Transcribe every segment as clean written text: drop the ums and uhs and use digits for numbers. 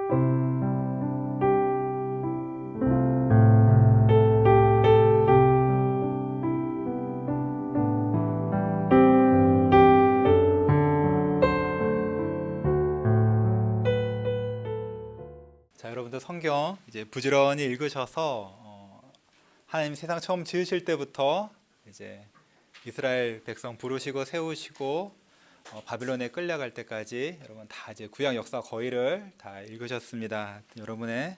자, 여러분들 성경 이제 부지런히 읽으셔서 하나님 세상 처음 지으실 때부터 이제 이스라엘 백성 부르시고 세우시고 바빌론에 끌려갈 때까지 여러분 다 이제 구약 역사 거의를 다 읽으셨습니다. 여러분의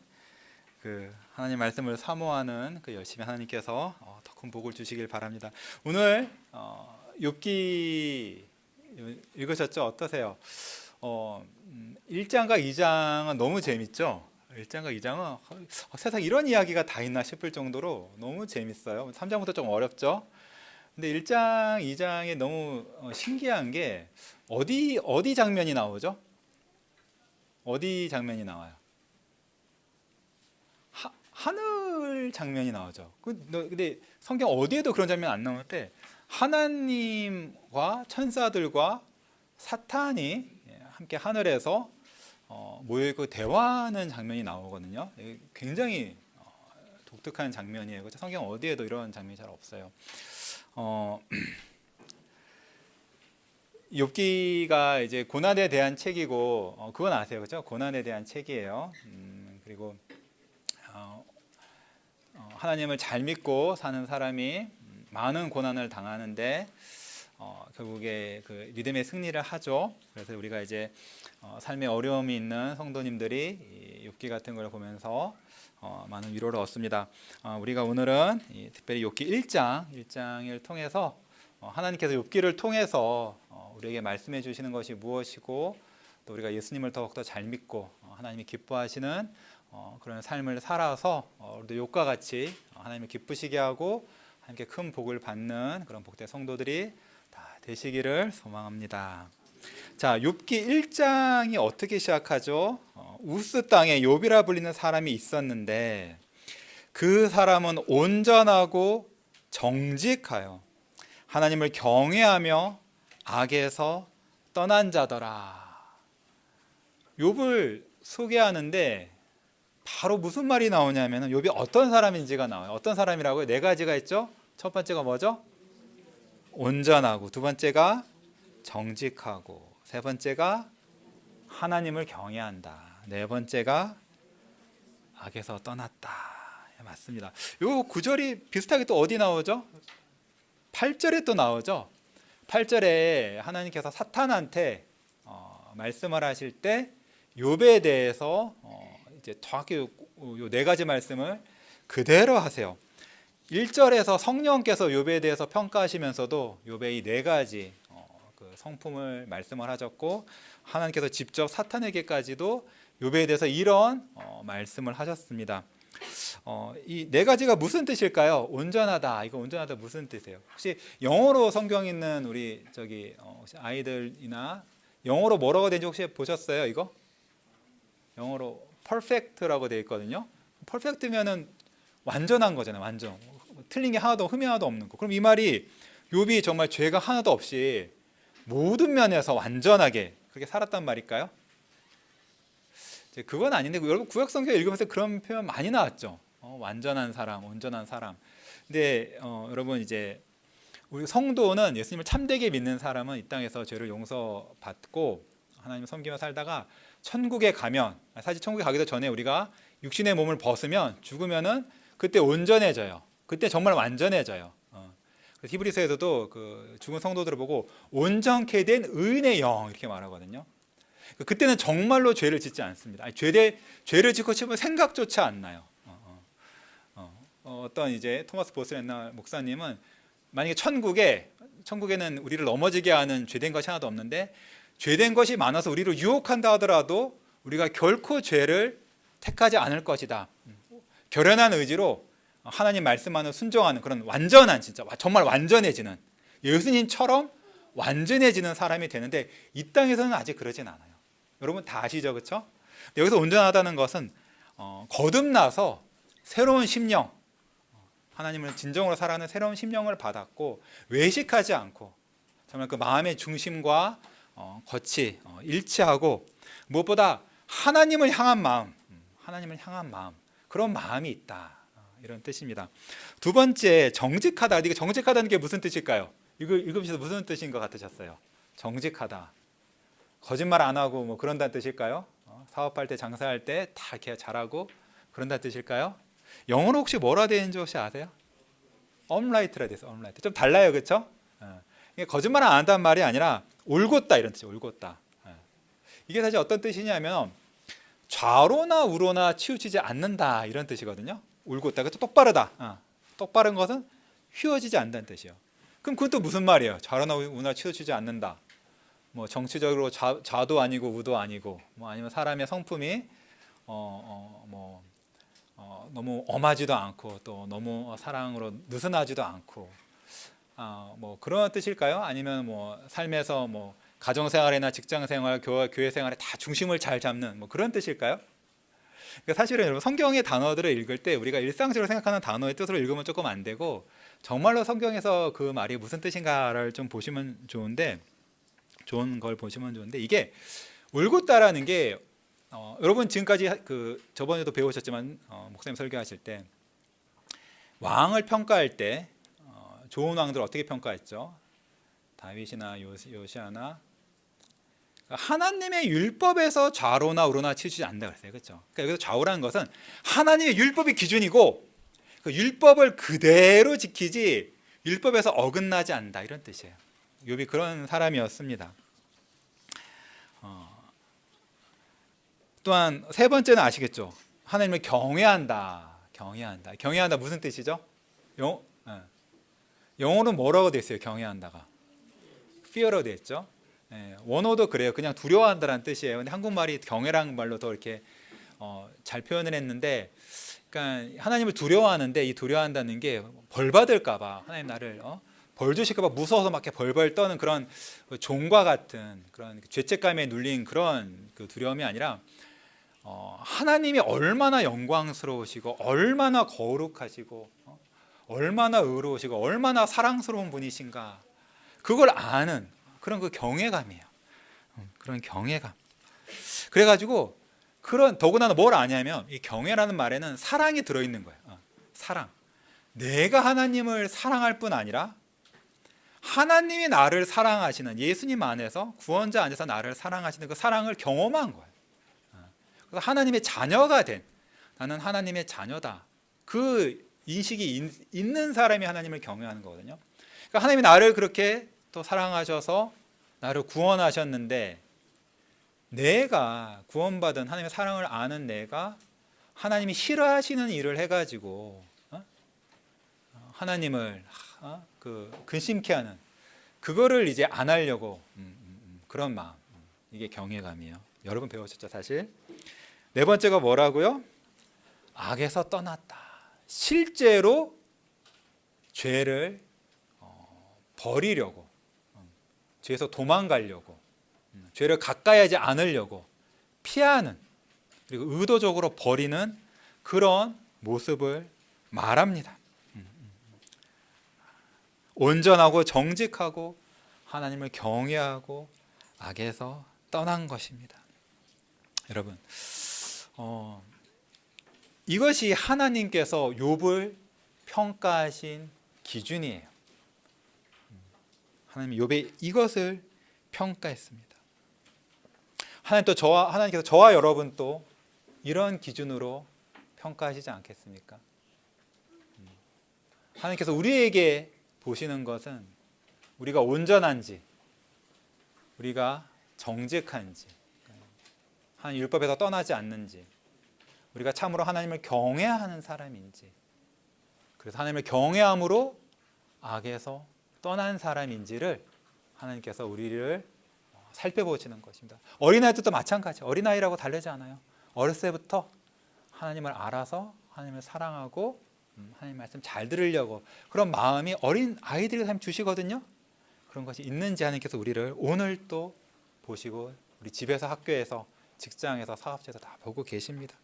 그 하나님 말씀을 사모하는 그 열심히 하나님께서 더 큰 복을 주시길 바랍니다. 오늘 욥기 읽으셨죠? 어떠세요? 1장과 2장은 너무 재밌죠? 1장과 2장은 세상 이런 이야기가 다 있나 싶을 정도로 너무 재밌어요. 3장부터 좀 어렵죠? 근데 1장, 2장이 너무 신기한 게 어디 장면이 나오죠? 어디 장면이 나와요? 하늘 장면이 나오죠. 근데 성경 어디에도 그런 장면 안 나오는데 하나님과 천사들과 사탄이 함께 하늘에서 모여있고 대화하는 장면이 나오거든요. 굉장히 독특한 장면이에요. 그렇죠? 성경 어디에도 이런 장면이 잘 없어요. 욥기가 이제 고난에 대한 책이고 그건 아세요, 그렇죠? 고난에 대한 책이에요. 그리고 하나님을 잘 믿고 사는 사람이 많은 고난을 당하는데 결국에 그 믿음의 승리를 하죠. 그래서 우리가 이제 삶에 어려움이 있는 성도님들이 이 욥기 같은 걸 보면서 많은 위로를 얻습니다. 우리가 오늘은 특별히 욥기 1장을 통해서 하나님께서 욥기를 통해서 우리에게 말씀해 주시는 것이 무엇이고 또 우리가 예수님을 더욱더 잘 믿고 하나님이 기뻐하시는 그런 삶을 살아서 우리도 욥과 같이 하나님을 기쁘시게 하고 하나님께 큰 복을 받는 그런 복된 성도들이 다 되시기를 소망합니다. 자, 욥기 1장이 어떻게 시작하죠? 우스 땅에 욥이라 불리는 사람이 있었는데 그 사람은 온전하고 정직하여 하나님을 경외하며 악에서 떠난 자더라. 욥을 소개하는데 바로 무슨 말이 나오냐면 욥이 어떤 사람인지가 나와요. 어떤 사람이라고요? 네 가지가 있죠. 첫 번째가 뭐죠? 온전하고, 두 번째가 정직하고, 세 번째가 하나님을 경외한다, 네 번째가 악에서 떠났다. 맞습니다. 요 구절이 비슷하게 또 어디 나오죠? 8절에 또 나오죠. 8절에 하나님께서 사탄한테 말씀을 하실 때 욥에 대해서 이제 정확히 요 네 가지 말씀을 그대로 하세요. 1절에서 성령께서 욥에 대해서 평가하시면서도 욥의 이 네 가지 그 성품을 말씀을 하셨고 하나님께서 직접 사탄에게까지도 욥에 대해서 이런 말씀을 하셨습니다. 이 네 가지가 무슨 뜻일까요? 온전하다. 이거 온전하다 무슨 뜻이에요? 혹시 영어로 성경 있는 우리 혹시 아이들이나 영어로 뭐라고 되는지 혹시 보셨어요? 이거 영어로 perfect라고 되어 있거든요. perfect면은 완전한 거잖아요. 완전 틀린 게 하나도 흠이 하나도 없는 거. 그럼 이 말이 욥이 정말 죄가 하나도 없이 모든 면에서 완전하게 그렇게 살았단 말일까요? 그건 아닌데 여러분 구약 성경 읽으면서 그런 표현 많이 나왔죠. 완전한 사람, 온전한 사람. 근데 여러분 이제 우리 성도는 예수님을 참되게 믿는 사람은 이 땅에서 죄를 용서받고 하나님을 섬기며 살다가 천국에 가면, 사실 천국에 가기도 전에 우리가 육신의 몸을 벗으면 죽으면은 그때 온전해져요. 그때 정말 완전해져요. 그래서 히브리서에서도 그 죽은 성도들을 보고 온전케 된 의인의 영 이렇게 말하거든요. 그때는 정말로 죄를 짓지 않습니다. 아니, 죄를 짓고 싶으면 생각조차 안 나요. 어떤 이제 토마스 보스렌나 목사님은 만약에 천국에는 우리를 넘어지게 하는 죄된 것이 하나도 없는데 죄된 것이 많아서 우리를 유혹한다 하더라도 우리가 결코 죄를 택하지 않을 것이다. 결연한 의지로 하나님 말씀만을 순종하는 그런 완전한, 진짜 정말 완전해지는, 예수님처럼 완전해지는 사람이 되는데 이 땅에서는 아직 그러진 않아요. 여러분 다 아시죠, 그렇죠? 여기서 온전하다는 것은 거듭나서 새로운 심령, 하나님을 진정으로 살아가는 새로운 심령을 받았고 외식하지 않고 정말 그 마음의 중심과 겉이 일치하고 무엇보다 하나님을 향한 마음, 하나님을 향한 마음, 그런 마음이 있다, 이런 뜻입니다. 두 번째, 정직하다. 이게 정직하다는 게 무슨 뜻일까요? 이거 읽으면서 무슨 뜻인 것 같으셨어요? 정직하다. 거짓말 안 하고 뭐 그런다는 뜻일까요? 사업할 때, 장사할 때 다 이렇게 잘하고 그런다는 뜻일까요? 영어로 혹시 뭐라 되는지 혹시 아세요? 업라이트라 돼서 업라이트. 좀 달라요, 그렇죠? 이게 거짓말 안 한다는 말이 아니라 올곧다 이런 뜻이에요. 올곧다. 이게 사실 어떤 뜻이냐면 좌로나 우로나 치우치지 않는다 이런 뜻이거든요. 올곧다. 그래서 똑바르다. 똑바른 것은 휘어지지 않는다는 뜻이에요. 그럼 그건 또 무슨 말이에요? 좌로나 우로나 치우치지 않는다. 뭐 정치적으로 좌도 아니고 우도 아니고, 뭐 아니면 사람의 성품이 너무 엄하지도 않고 또 너무 사랑으로 느슨하지도 않고, 뭐 그런 뜻일까요? 아니면 뭐 삶에서 뭐 가정생활이나 직장생활, 교회 생활에 다 중심을 잘 잡는 뭐 그런 뜻일까요? 그러니까 사실은 여러분 성경의 단어들을 읽을 때 우리가 일상적으로 생각하는 단어의 뜻으로 읽으면 조금 안 되고, 정말로 성경에서 그 말이 무슨 뜻인가를 좀 보시면 좋은데, 좋은 걸 보시면 좋은데, 이게 올곧다라는 게 여러분 지금까지 저번에도 배우셨지만 목사님 설교하실 때 왕을 평가할 때 좋은 왕들 어떻게 평가했죠? 다윗이나 요시아나. 하나님의 율법에서 좌로나 우로나 치우치지 않는다 그랬어요. 그렇죠? 그러니까 여기서 좌우라는 것은 하나님의 율법이 기준이고 그 율법을 그대로 지키지 율법에서 어긋나지 않는다 이런 뜻이에요. 욥이 그런 사람이었습니다. 또한 세 번째는 아시겠죠? 하나님을 경외한다. 경외한다 무슨 뜻이죠? 영어로 뭐라고 돼 있어요? 경외한다가 fear로 돼 있죠. 원어도 그래요. 그냥 두려워한다라는 뜻이에요. 근데 한국말이 경외라는 말로 더 이렇게 잘 표현을 했는데, 그러니까 하나님을 두려워하는데 이 두려워한다는 게 벌 받을까봐, 하나님 나를 벌 주실까봐 무서워서 막 벌벌 떠는 그런 종과 같은 그런 죄책감에 눌린 그런 그 두려움이 아니라, 하나님이 얼마나 영광스러우시고 얼마나 거룩하시고 얼마나 의로우시고 얼마나 사랑스러운 분이신가, 그걸 아는 그런 그 경외감이에요. 그런 경외감. 그래가지고 더구나 뭘 아냐면 이 경외라는 말에는 사랑이 들어있는 거예요. 사랑. 내가 하나님을 사랑할 뿐 아니라 하나님이 나를 사랑하시는, 예수님 안에서 구원자 안에서 나를 사랑하시는 그 사랑을 경험한 거예요. 그래서 하나님의 자녀가 된, 나는 하나님의 자녀다, 그 인식이 있는 사람이 하나님을 경외하는 거거든요. 그러니까 하나님이 나를 그렇게 또 사랑하셔서 나를 구원하셨는데, 내가 구원받은 하나님의 사랑을 아는 내가 하나님이 싫어하시는 일을 해가지고 하나님을 근심케 하는, 그거를 이제 안 하려고 그런 마음, 이게 경외감이에요. 여러분 배우셨죠 사실. 네 번째가 뭐라고요? 악에서 떠났다. 실제로 죄를 버리려고, 죄에서 도망가려고, 죄를 가까이 하지 않으려고 피하는, 그리고 의도적으로 버리는 그런 모습을 말합니다. 온전하고 정직하고 하나님을 경외하고 악에서 떠난 것입니다. 여러분, 이것이 하나님께서 욥을 평가하신 기준이에요. 하나님 욥의 이것을 평가했습니다. 하나님께서 저와 여러분 또 이런 기준으로 평가하시지 않겠습니까? 하나님께서 우리에게 보시는 것은 우리가 온전한지, 우리가 정직한지, 하나님 율법에서 떠나지 않는지, 우리가 참으로 하나님을 경외하는 사람인지, 그래서 하나님을 경외함으로 악에서 떠난 사람인지를 하나님께서 우리를 살펴보시는 것입니다. 어린아이들도 마찬가지, 어린아이라고 다르지 않아요. 어렸을 때부터 하나님을 알아서 하나님을 사랑하고 하나님 말씀 잘 들으려고 그런 마음이 어린 아이들이 하나님 주시거든요. 그런 것이 있는지 하나님께서 우리를 오늘 또 보시고 우리 집에서, 학교에서, 직장에서, 사업체에서 다 보고 계십니다.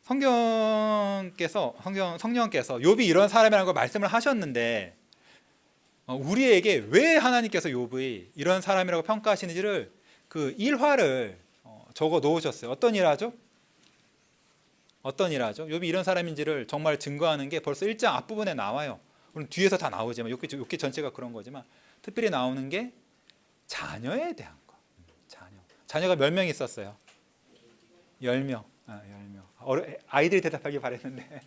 성령께서 욥이 이런 사람이라는 걸 말씀을 하셨는데, 우리에게 왜 하나님께서 욥이 이런 사람이라고 평가하시는지를 그 일화를 적어 놓으셨어요. 어떤 일 하죠? 어떤 일 하죠? 욥이 이런 사람인지를 정말 증거하는 게 벌써 1장 앞부분에 나와요. 물론 뒤에서 다 나오지만 욥기 전체가 그런 거지만 특별히 나오는 게 자녀에 대한 거. 자녀가 몇 명 있었어요? 10명. 10명. 아이들이 대답하길 바랬는데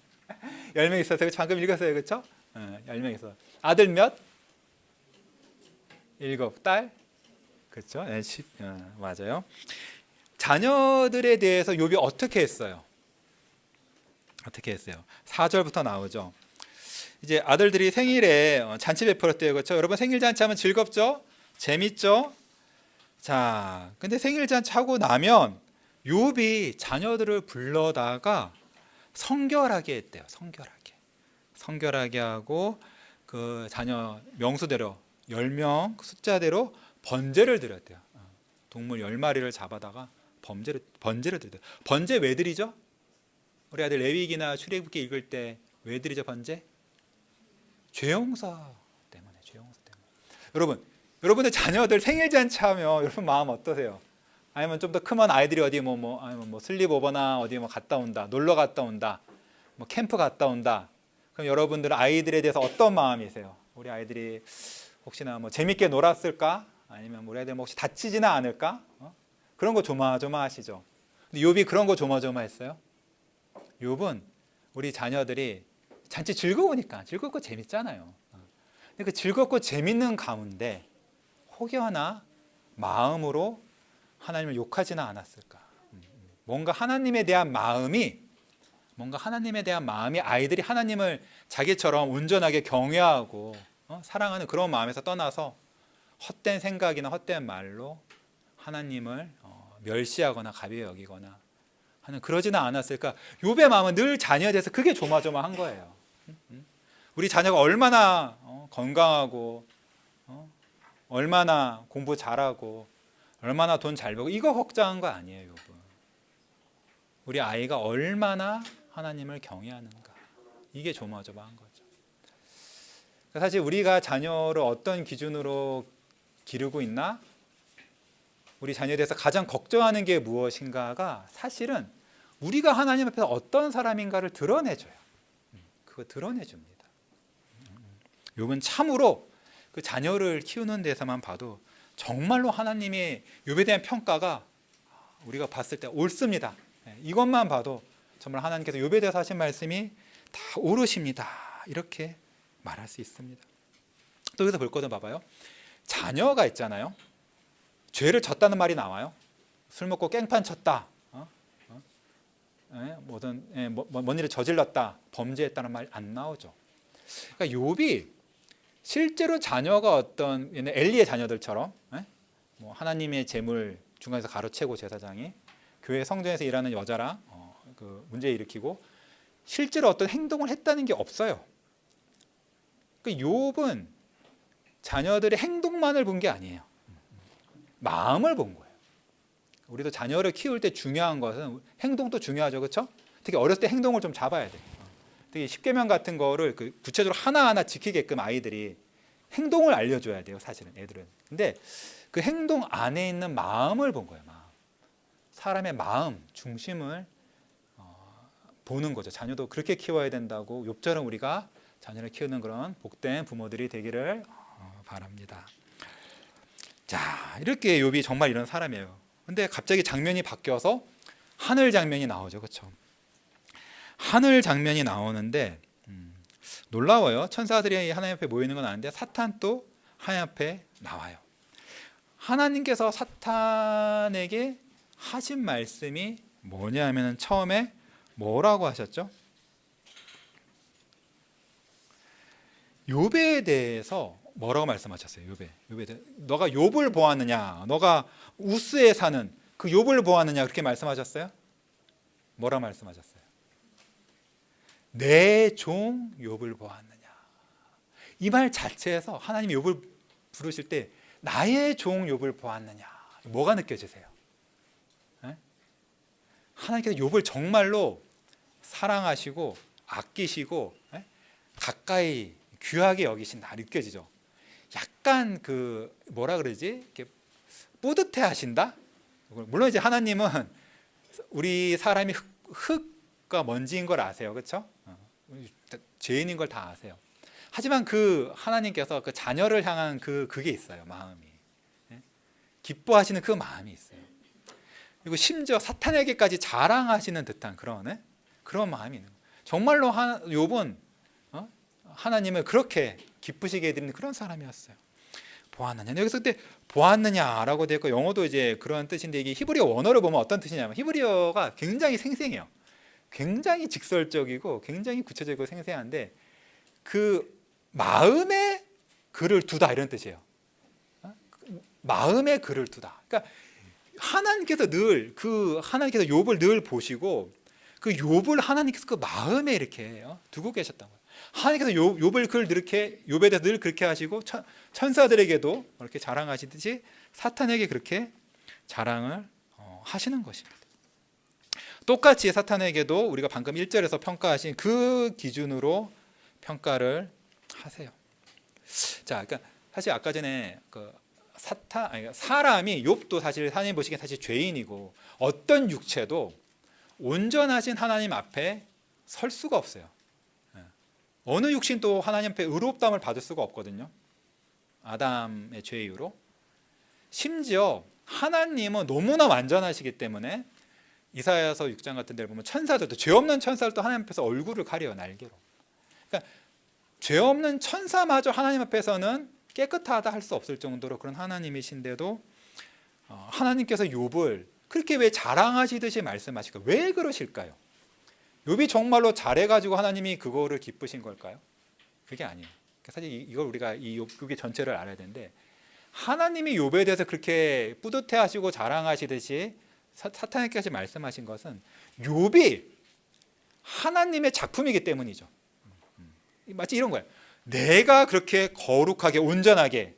10명 있었어요. 방금 읽었어요. 그렇죠? 10명 있어. 아들 몇? 7. 딸? 그렇죠? 네, 10. 맞아요. 자녀들에 대해서 욥이 어떻게 했어요? 어떻게 했어요? 4절부터 나오죠. 이제 아들들이 생일에 잔치 베풀었대요. 그렇죠? 여러분 생일 잔치 하면 즐겁죠? 재밌죠? 자, 근데 생일 잔치 하고 나면 욥이 자녀들을 불러다가 성결하게 했대요. 성결하게 하고 그 자녀 명수대로 10명 숫자대로 번제를 드렸대요. 동물 10마리를 잡아다가 번제를 드렸대요. 번제 왜 드리죠? 우리 아들 레위기나 출애굽기 읽을 때 왜 드리죠 번제? 죄용서 때문에. 여러분의 자녀들 생일 잔치 하면 여러분 마음 어떠세요? 아니면 좀 더 크면 아이들이 어디 아니면 슬립오버나 어디 갔다 온다, 놀러 갔다 온다, 캠프 갔다 온다. 그럼 여러분들은 아이들에 대해서 어떤 마음이세요? 우리 아이들이 혹시나 재밌게 놀았을까? 아니면 우리 아이들 혹시 다치지는 않을까? 그런 거 조마조마하시죠. 근데 욥이 그런 거 조마조마했어요. 욥은 우리 자녀들이 잔치 즐겁고 재밌잖아요. 근데 그 즐겁고 재밌는 가운데 혹여나 마음으로 하나님을 욕하지는 않았을까? 뭔가 하나님에 대한 마음이 아이들이 하나님을 자기처럼 온전하게 경외하고 사랑하는 그런 마음에서 떠나서 헛된 생각이나 헛된 말로 하나님을 멸시하거나 가벼이 여기거나 하는 그러지는 않았을까? 욥의 마음은 늘 자녀에 대해서 그게 조마조마한 거예요. 우리 자녀가 얼마나 건강하고 얼마나 공부 잘하고 얼마나 돈 잘 벌고 이거 걱정한 거 아니에요. 욥은. 우리 아이가 얼마나 하나님을 경외하는가 이게 조마조마한 거죠. 사실 우리가 자녀를 어떤 기준으로 기르고 있나? 우리 자녀에 대해서 가장 걱정하는 게 무엇인가가 사실은 우리가 하나님 앞에서 어떤 사람인가를 드러내줘요. 그거 드러내줍니다. 욥은 참으로 그 자녀를 키우는 데서만 봐도 정말로 하나님의 욥에 대한 평가가 우리가 봤을 때 옳습니다. 이것만 봐도 정말 하나님께서 욥에 대해서 하신 말씀이 다 옳으십니다. 이렇게 말할 수 있습니다. 또 여기서 볼 것도 봐봐요. 자녀가 있잖아요. 죄를 졌다는 말이 나와요. 술 먹고 깽판 쳤다. 뭔 일을 저질렀다. 범죄했다는 말 안 나오죠. 그러니까 욥이 실제로 자녀가 어떤 엘리의 자녀들처럼 하나님의 재물 중간에서 가로채고 제사장이 교회 성전에서 일하는 여자랑 그 문제 일으키고 실제로 어떤 행동을 했다는 게 없어요. 그러니까 욥은 자녀들의 행동만을 본 게 아니에요. 마음을 본 거예요. 우리도 자녀를 키울 때 중요한 것은 행동도 중요하죠, 그렇죠? 특히 어렸을 때 행동을 좀 잡아야 돼요. 특히 십계명 같은 거를 구체적으로 하나하나 지키게끔 아이들이 행동을 알려줘야 돼요, 사실은 애들은. 근데 그 행동 안에 있는 마음을 본 거예요. 사람의 마음 중심을 보는 거죠. 자녀도 그렇게 키워야 된다고 욥처럼 우리가 자녀를 키우는 그런 복된 부모들이 되기를 바랍니다. 자, 이렇게 욥이 정말 이런 사람이에요. 근데 갑자기 장면이 바뀌어서 하늘 장면이 나오죠, 그렇죠? 하늘 장면이 나오는데 놀라워요. 천사들이 하나님 앞에 모이는 건 아닌데 사탄도 하나님 앞에 나와요. 하나님께서 사탄에게 하신 말씀이 뭐냐면은 처음에 뭐라고 하셨죠? 욥에 대해서 뭐라고 말씀하셨어요? 욥에 대해 너가 욥을 보았느냐? 너가 우스에 사는 그 욥을 보았느냐? 그렇게 말씀하셨어요? 뭐라 말씀하셨어요? 내 종 욥을 보았느냐? 이 말 자체에서 하나님이 욥을 부르실 때 나의 종 욥을 보았느냐? 뭐가 느껴지세요? 하나님께서 욥을 정말로 사랑하시고 아끼시고 가까이 귀하게 여기신다 느껴지죠. 약간 뭐라 그러지? 이렇게 뿌듯해 하신다? 물론 이제 하나님은 우리 사람이 흙과 먼지인 걸 아세요, 그렇죠? 죄인인 걸 다 아세요. 하지만 그 하나님께서 그 자녀를 향한 그게 있어요, 마음이. 기뻐하시는 그 마음이 있어요. 그리고 심지어 사탄에게까지 자랑하시는 듯한 그런 마음이 있는 거예요. 정말로 욥은 하나님을 그렇게 기쁘시게 해드리는 그런 사람이었어요. 보았느냐, 여기서 그때 보았느냐라고 되어 있고, 영어도 이제 그런 뜻인데, 이게 히브리어 원어를 보면 어떤 뜻이냐면, 히브리어가 굉장히 생생해요. 굉장히 직설적이고 굉장히 구체적이고 생생한데, 그 마음에 글을 두다 이런 뜻이에요. 마음에 글을 두다. 그러니까 하나님께서 욥을 늘 보시고, 그 욥을 하나님께서 그 마음에 이렇게 두고 계셨던 거예요. 하나님께서 욥을 욥에 대해서 늘 그렇게 하시고, 천사들에게도 그렇게 자랑하시듯이 사탄에게 그렇게 자랑을 하시는 것입니다. 똑같이 사탄에게도 우리가 방금 1절에서 평가하신 그 기준으로 평가를 하세요. 자, 그러니까 사실 아까 전에 사람이, 욥도 사실 하나님 보시기엔 사실 죄인이고, 어떤 육체도 온전하신 하나님 앞에 설 수가 없어요. 어느 육신도 하나님 앞에 의롭다함을 받을 수가 없거든요. 아담의 죄 이후로. 심지어 하나님은 너무나 완전하시기 때문에 이사야서 6장 같은 데를 보면 천사들도, 죄 없는 천사들도 하나님 앞에서 얼굴을 가려요, 날개로. 그러니까 죄 없는 천사마저 하나님 앞에서는 깨끗하다 할 수 없을 정도로 그런 하나님이신데도 하나님께서 욥을 그렇게 왜 자랑하시듯이 말씀하실까요? 왜 그러실까요? 욥이 정말로 잘해가지고 하나님이 그거를 기쁘신 걸까요? 그게 아니에요. 사실 이걸 우리가 이 욥기 전체를 알아야 되는데, 하나님이 욥에 대해서 그렇게 뿌듯해하시고 자랑하시듯이 사탄에게까지 말씀하신 것은 욥이 하나님의 작품이기 때문이죠. 마치 이런 거예요. 내가 그렇게 거룩하게, 온전하게,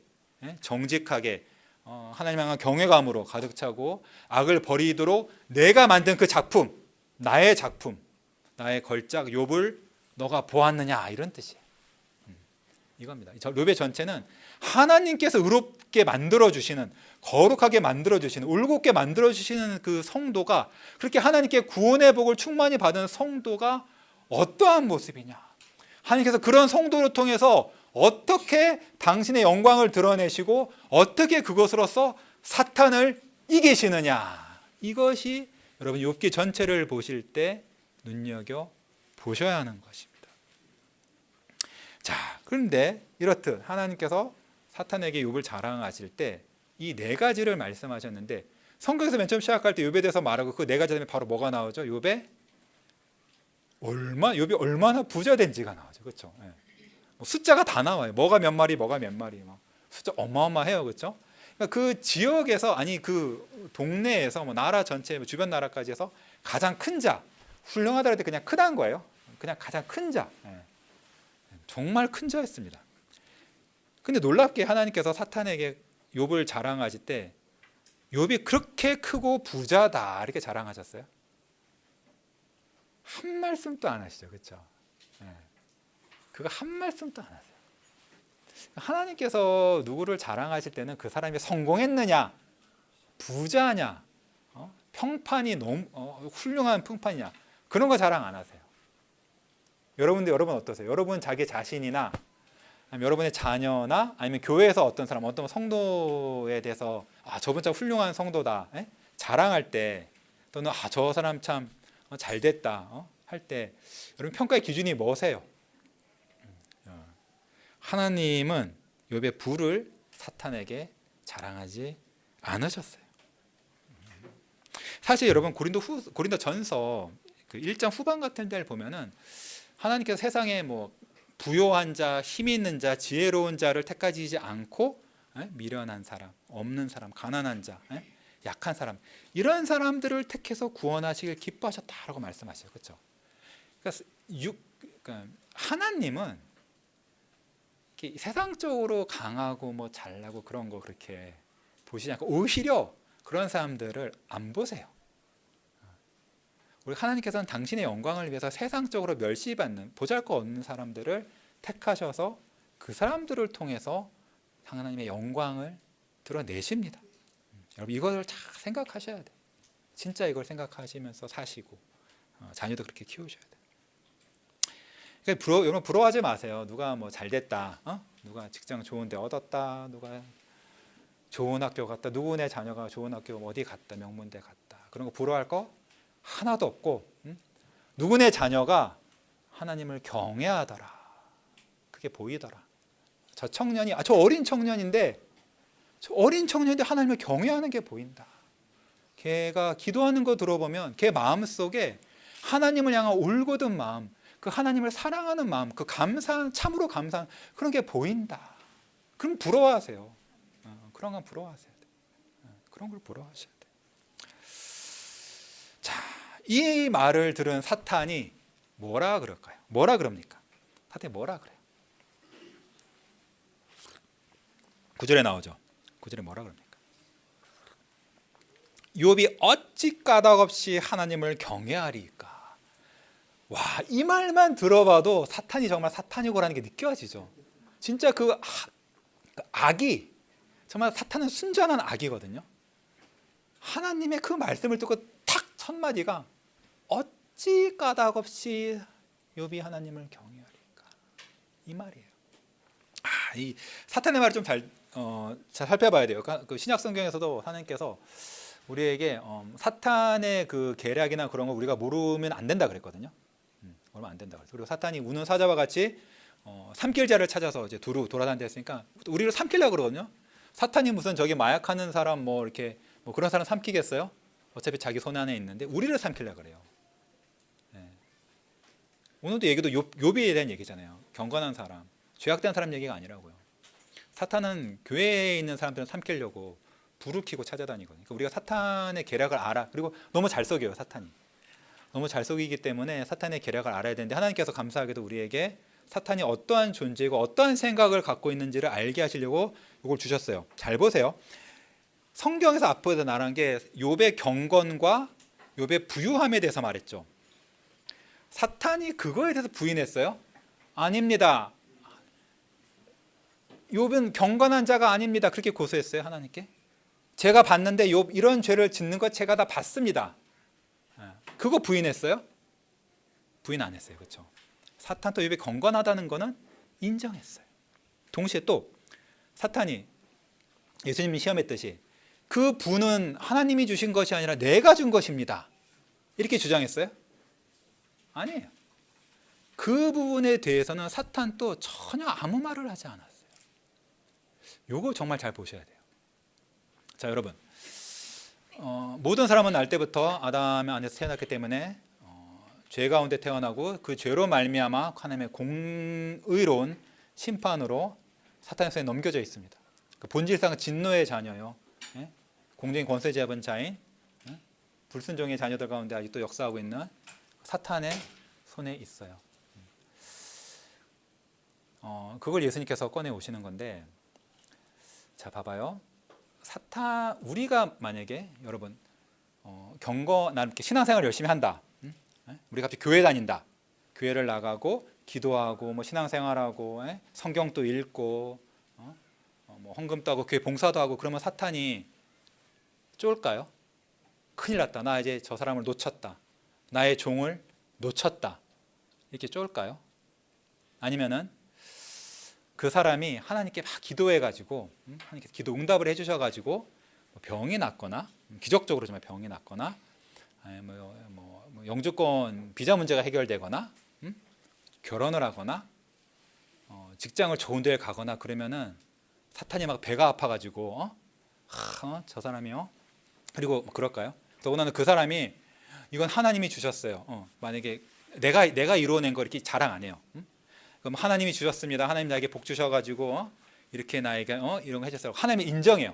정직하게, 하나님 향한 경외감으로 가득 차고 악을 버리도록 내가 만든 그 작품, 나의 작품, 나의 걸작 욥을 너가 보았느냐, 이런 뜻이에요. 이겁니다. 욥의 전체는 하나님께서 의롭게 만들어주시는, 거룩하게 만들어주시는, 올곧게 만들어주시는 그 성도가, 그렇게 하나님께 구원의 복을 충만히 받은 성도가 어떠한 모습이냐, 하나님께서 그런 성도를 통해서 어떻게 당신의 영광을 드러내시고 어떻게 그것으로서 사탄을 이기시느냐, 이것이 여러분 욥기 전체를 보실 때 눈여겨 보셔야 하는 것입니다. 자, 그런데 이렇듯 하나님께서 사탄에게 욥을 자랑하실 때 이 네 가지를 말씀하셨는데, 성경에서 맨 처음 시작할 때 욥에 대해서 말하고 그 네 가지 다음에 바로 뭐가 나오죠? 욥이 얼마나 부자 된지가 나오죠, 그렇죠? 숫자가 다 나와요. 뭐가 몇 마리, 숫자 어마어마해요, 그렇죠? 그러니까 그 지역에서, 아니 그 동네에서, 나라 전체, 주변 나라까지 해서 가장 큰 자, 훌륭하다 할 때 그냥 크다는 거예요. 그냥 가장 큰 자, 정말 큰 자였습니다. 근데 놀랍게 하나님께서 사탄에게 욥을 자랑하실 때 욥이 그렇게 크고 부자다 이렇게 자랑하셨어요? 한 말씀도 안 하시죠, 그렇죠? 그거 한 말씀도 안 하세요. 하나님께서 누구를 자랑하실 때는 그 사람이 성공했느냐, 부자냐, 평판이 너무 훌륭한 평판이냐, 그런 거 자랑 안 하세요. 여러분 어떠세요? 여러분 자기 자신이나 아니면 여러분의 자녀나 아니면 교회에서 어떤 성도에 대해서 저분 참 훌륭한 성도다 자랑할 때, 또는 저 사람 참 잘됐다 할 때 여러분 평가의 기준이 뭐세요? 하나님은 욥의 부를 사탄에게 자랑하지 않으셨어요. 사실 여러분 고린도전서 그 1장 후반 같은 데를 보면은 하나님께서 세상에 부요한 자, 힘이 있는 자, 지혜로운 자를 택하시지 않고 미련한 사람, 없는 사람, 가난한 자, 약한 사람, 이런 사람들을 택해서 구원하시길 기뻐하셨다라고 말씀하시죠, 그렇죠? 그러니까 하나님은 세상적으로 강하고 잘나고 그런 거 그렇게 보시지 않고 오히려 그런 사람들을 안 보세요. 우리 하나님께서는 당신의 영광을 위해서 세상적으로 멸시받는 보잘것없는 사람들을 택하셔서 그 사람들을 통해서 하나님의 영광을 드러내십니다. 여러분 이걸 잘 생각하셔야 돼요. 진짜 이걸 생각하시면서 사시고 자녀도 그렇게 키우셔야 돼요. 그러니까 여러분 부러워하지 마세요. 누가 뭐 잘 됐다, 누가 직장 좋은 데 얻었다, 누가 좋은 학교 갔다, 누구네 자녀가 좋은 학교 어디 갔다, 명문대 갔다, 그런 거 부러워할 거 하나도 없고, 누구네 자녀가 하나님을 경외하더라, 그게 보이더라. 저 청년이 저 어린 청년인데 하나님을 경외하는 게 보인다. 걔가 기도하는 거 들어보면 걔 마음속에 하나님을 향한 올곧은 마음, 그 하나님을 사랑하는 마음, 그 감사한, 참으로 감사한 그런 게 보인다. 그럼 부러워하세요. 그런 건 부러워하셔야 돼요. 그런 걸 부러워하셔야 돼요. 자, 이 말을 들은 사탄이 뭐라 그럴까요? 뭐라 그럽니까? 사탄이 뭐라 그래요? 9절에 나오죠. 9절에 뭐라 그럽니까? 욥이 어찌 까닭없이 하나님을 경외하리까? 와, 이 말만 들어봐도 사탄이 정말 사탄이고라는 게 느껴지죠. 진짜 그 악이, 정말 사탄은 순전한 악이거든요. 하나님의 그 말씀을 듣고 탁 첫 마디가 어찌 까닭없이 욥이 하나님을 경외하리까? 이 말이에요. 이 사탄의 말을 좀 잘 살펴봐야 돼요. 그 신약 성경에서도 하나님께서 우리에게 사탄의 그 계략이나 그런 거 우리가 모르면 안 된다 그랬거든요. 모르면 안 된다 그랬어요. 그리고 사탄이 우는 사자와 같이 삼킬 자를 찾아서 이제 두루 돌아다닌다 했으니까 우리를 삼키려고 그러거든요. 사탄이 무슨 저기 마약하는 사람 뭐 이렇게 뭐 그런 사람 삼키겠어요? 어차피 자기 손 안에 있는데 우리를 삼키려고 그래요. 네. 오늘도 얘기도 욥에 대한 얘기잖아요. 경건한 사람, 죄악된 사람 얘기가 아니라고요. 사탄은 교회에 있는 사람들은 삼키려고 불을 켜고 찾아다니거든요. 그러니까 우리가 사탄의 계략을 알아. 그리고 너무 잘 속여요, 사탄이. 너무 잘 속이기 때문에 사탄의 계략을 알아야 되는데 하나님께서 감사하게도 우리에게 사탄이 어떠한 존재이고 어떠한 생각을 갖고 있는지를 알게 하시려고 이걸 주셨어요. 잘 보세요. 성경에서 앞에서 말한 게 욥의 경건과 욥의 부유함에 대해서 말했죠. 사탄이 그거에 대해서 부인했어요? 아닙니다. 욥은 경건한 자가 아닙니다. 그렇게 고소했어요, 하나님께. 제가 봤는데 욥 이런 죄를 짓는 것 제가 다 봤습니다. 그거 부인했어요? 부인 안 했어요. 그렇죠? 사탄도 욥이 경건하다는 거는 인정했어요. 동시에 또 사탄이 예수님이 시험했듯이 그 분은 하나님이 주신 것이 아니라 내가 준 것입니다. 이렇게 주장했어요? 아니에요. 그 부분에 대해서는 사탄도 전혀 아무 말을 하지 않았어요. 요거 정말 잘 보셔야 돼요. 자, 여러분, 모든 사람은 날 때부터 아담의 안에서 태어났기 때문에 죄 가운데 태어나고 그 죄로 말미암아 하나님의 공의로운 심판으로 사탄의 손에 넘겨져 있습니다. 그 본질상 진노의 자녀요, 공중의 권세 잡은 자인 불순종의 자녀들 가운데 아직도 역사하고 있는 사탄의 손에 있어요. 그걸 예수님께서 꺼내 오시는 건데, 자, 봐봐요. 사탄, 우리가 만약에 여러분 나 이렇게 신앙생활 열심히 한다. 우리 갑자기 교회 다닌다. 교회를 나가고 기도하고 뭐 신앙생활하고 성경도 읽고 뭐 헌금도 하고 교회 봉사도 하고 그러면 사탄이 쫄까요? 큰일 났다. 나 이제 저 사람을 놓쳤다. 나의 종을 놓쳤다. 이렇게 쫄까요? 아니면은 그 사람이 하나님께 막 기도해가지고 하나님께서 기도 응답을 해주셔가지고 병이 낫거나 기적적으로 정말 병이 낫거나 뭐 영주권 비자 문제가 해결되거나 결혼을 하거나 직장을 좋은 데에 가거나 그러면은 사탄이 막 배가 아파가지고 저 사람이요. 그리고 그럴까요? 더군다나 그 사람이 이건 하나님이 주셨어요. 만약에 내가 이루어낸 거 이렇게 자랑 안 해요. 그럼 하나님이 주셨습니다. 하나님 나에게 복 주셔가지고 이렇게 나에게 이런 거 해줬어요. 하나님이 인정해요.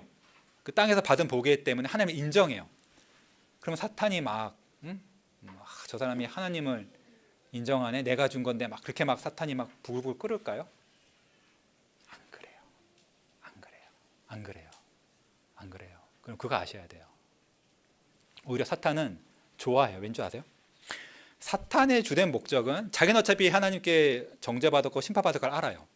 그 땅에서 받은 복이기 때문에 하나님이 인정해요. 그럼 사탄이 저 사람이 하나님을 인정하네. 내가 준 건데 막 그렇게 막 사탄이 막 불불 끓을까요? 안 그래요. 안 그래요. 안 그래요. 안 그래요. 그럼 그거 아셔야 돼요. 오히려 사탄은 좋아해요. 왠지 아세요? 사탄의 주된 목적은 자기는 어차피 하나님께 정죄받았고 심판받을 걸 알아요.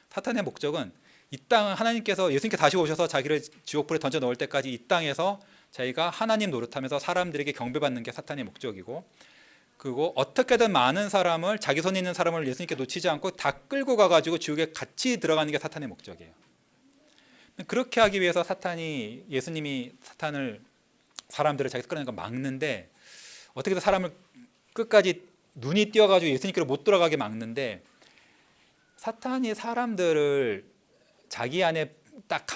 사탄의 목적은 이 땅은 하나님께서 예수님께 다시 오셔서 자기를 지옥불에 던져 넣을 때까지 이 땅에서 자기가 하나님 노릇하면서 사람들에게 경배받는 게 사탄의 목적이고, 그리고 어떻게든 많은 사람을, 자기 손에 있는 사람을 예수님께 놓치지 않고 다 끌고 가가지고 지옥에 같이 들어가는 게 사탄의 목적이에요. 그렇게 하기 위해서 예수님이 사람들을 자기가 끌어내는 걸 막는데, 어떻게든 사람을 끝까지 눈이 띄어가지고 예수님께로 못 들어가게 막는데, 사탄이 사람들을 자기 안에 딱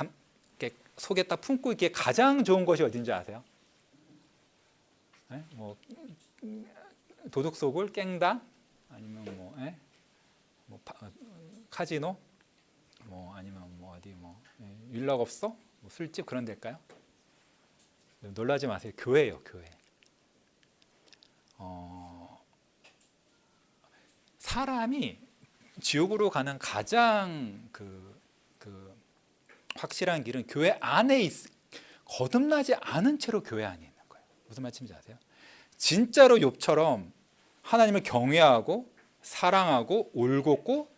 속에 딱 품고 있기에 가장 좋은 것이 어딘지 아세요? 네? 뭐 도둑 속을 깽당, 아니면 카지노, 아니면 어디 율락업소, 술집, 그런 데일까요? 놀라지 마세요. 교회예요, 교회. 사람이 지옥으로 가는 가장 확실한 길은 교회 안에 거듭나지 않은 채로 교회 안에 있는 거예요. 무슨 말씀인지 아세요? 진짜로 욥처럼 하나님을 경외하고 사랑하고 올곧고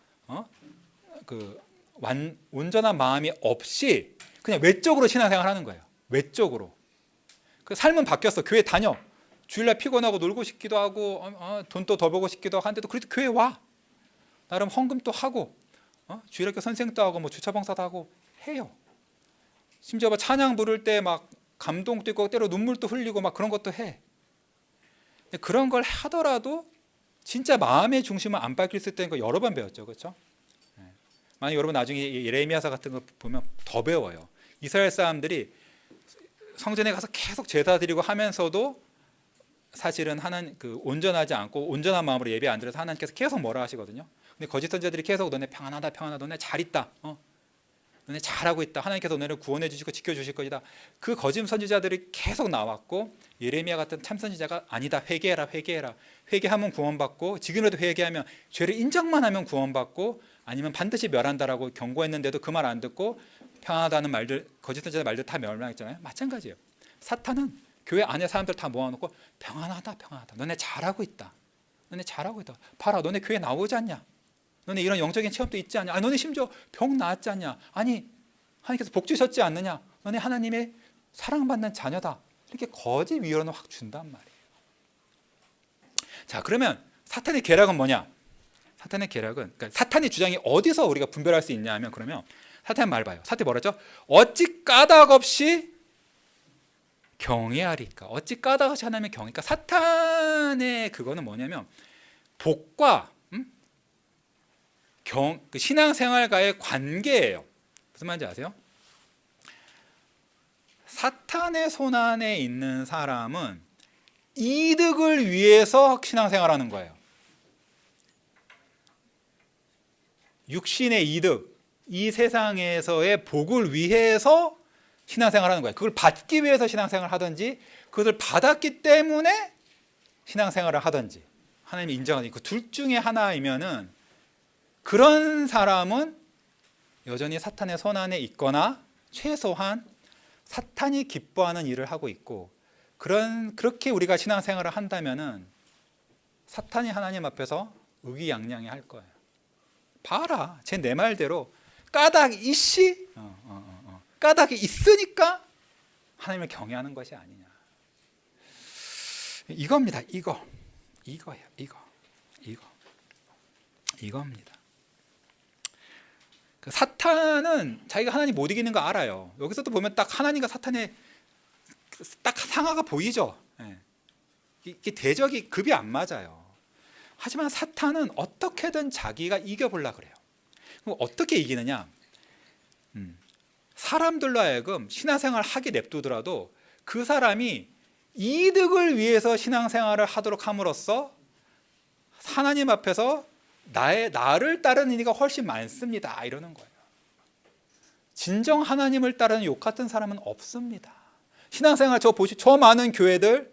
온전한 마음이 없이 그냥 외적으로 신앙생활 하는 거예요. 외적으로. 그 삶은 바뀌었어. 교회 다녀. 주일날 피곤하고 놀고 싶기도 하고 돈도 더 벌고 싶기도 하는데도 그래도 교회 와. 나름 헌금도 하고 주일학교 선생도 하고 주차봉사도 하고 해요. 심지어 찬양 부를 때 막 감동도 있고 때로 눈물도 흘리고 막 그런 것도 해. 근데 그런 걸 하더라도 진짜 마음의 중심을 안 밝힐 수 있다는 거 여러 번 배웠죠, 그렇죠? 만약 여러분 나중에 예레미야서 같은 거 보면 더 배워요. 이스라엘 사람들이 성전에 가서 계속 제사 드리고 하면서도 사실은 온전하지 않고 온전한 마음으로 예배 안 드려서 하나님께서 계속 뭐라 하시거든요. 근데 거짓 선지자들이 계속 너네 평안하다, 평안하다, 너네 잘 있다, 너네 잘하고 있다, 하나님께서 너네를 구원해 주시고 지켜주실 것이다. 그 거짓 선지자들이 계속 나왔고, 예레미야 같은 참 선지자가 아니다, 회개해라, 회개해라, 회개하면 구원받고, 지금이라도 회개하면 죄를 인정만 하면 구원받고, 아니면 반드시 멸한다라고 경고했는데도 그 말 안 듣고 평안하다는 말들, 거짓 선지자 말들 다 멸망했잖아요. 마찬가지예요. 사탄은 교회 안에 사람들 다 모아놓고 평안하다, 평안하다, 너네 잘하고 있다, 너네 잘하고 있다, 봐라, 너네 교회 나오지 않냐, 너네 이런 영적인 체험도 있지 않냐, 너네 심지어 병 나았지 않냐, 아니 하나님께서 복 주셨지 않느냐, 너네 하나님의 사랑받는 자녀다, 이렇게 거짓 위로는 확 준단 말이에요. 자, 그러면 사탄의 계략은 뭐냐? 사탄의 계략은, 그러니까 사탄의 주장이 어디서 우리가 분별할 수 있냐 하면, 그러면 사탄의 말 봐요. 사탄이 뭐랬죠? 어찌 까닭 없이 경외하리까? 어찌 까닭 없이 하나님의 경외니까? 사탄의 그거는 뭐냐면 복과 신앙생활과의 관계예요. 무슨 말인지 아세요? 사탄의 손 안에 있는 사람은 이득을 위해서 신앙생활하는 거예요. 육신의 이득, 이 세상에서의 복을 위해서 신앙생활하는 거예요. 그걸 받기 위해서 신앙생활을 하든지, 그것을 받았기 때문에 신앙생활을 하든지, 하나님이 인정하는 그 둘 중에 하나이면은, 그런 사람은 여전히 사탄의 손 안에 있거나 최소한 사탄이 기뻐하는 일을 하고 있고, 그렇게 우리가 신앙생활을 한다면은 사탄이 하나님 앞에서 의기양양해 할 거예요. 봐라, 쟤 내 말대로 까닭이 까닭이 있으니까 하나님을 경외하는 것이 아니냐. 이겁니다. 이겁니다. 사탄은 자기가 하나님 못 이기는 거 알아요. 여기서도 보면 딱 하나님과 사탄의 딱 상하가 보이죠. 이게 대적이 급이 안 맞아요. 하지만 사탄은 어떻게든 자기가 이겨보려고 그래요. 그럼 어떻게 이기느냐? 사람들로 하여금 신앙생활을 하게 냅두더라도 그 사람이 이득을 위해서 신앙생활을 하도록 함으로써 하나님 앞에서 나를 따르는 이가 훨씬 많습니다, 이러는 거예요. 진정 하나님을 따르는 욕 같은 사람은 없습니다. 신앙생활 저 많은 교회들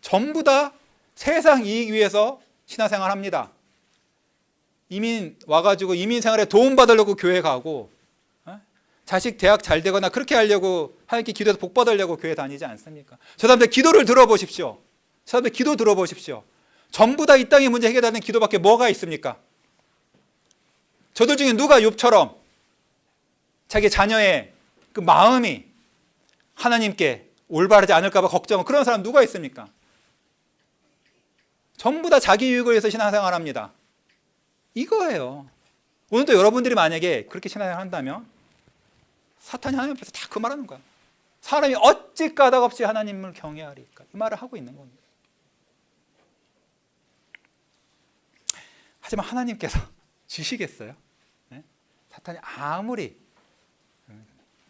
전부 다 세상 이익 위해서 신앙생활 합니다. 이민 와가지고 이민 생활에 도움 받으려고 교회 가고, 자식 대학 잘 되거나 그렇게 하려고, 하나님께 기도해서 복 받으려고 교회 다니지 않습니까? 저 사람들 기도를 들어보십시오. 저 사람들 기도 들어보십시오. 전부 다 이 땅의 문제 해결하는 기도밖에 뭐가 있습니까? 저들 중에 누가 욥처럼 자기 자녀의 그 마음이 하나님께 올바르지 않을까 봐 걱정, 그런 사람 누가 있습니까? 전부 다 자기 유익을 위해서 신앙생활 합니다. 이거예요. 오늘도 여러분들이 만약에 그렇게 신앙생활 한다면 사탄이 하나님 앞에서 다 그 말하는 거야. 사람이 어찌 까닭없이 하나님을 경외하리까, 이 말을 하고 있는 겁니다. 하지만 하나님께서 주시겠어요? 네? 사탄이 아무리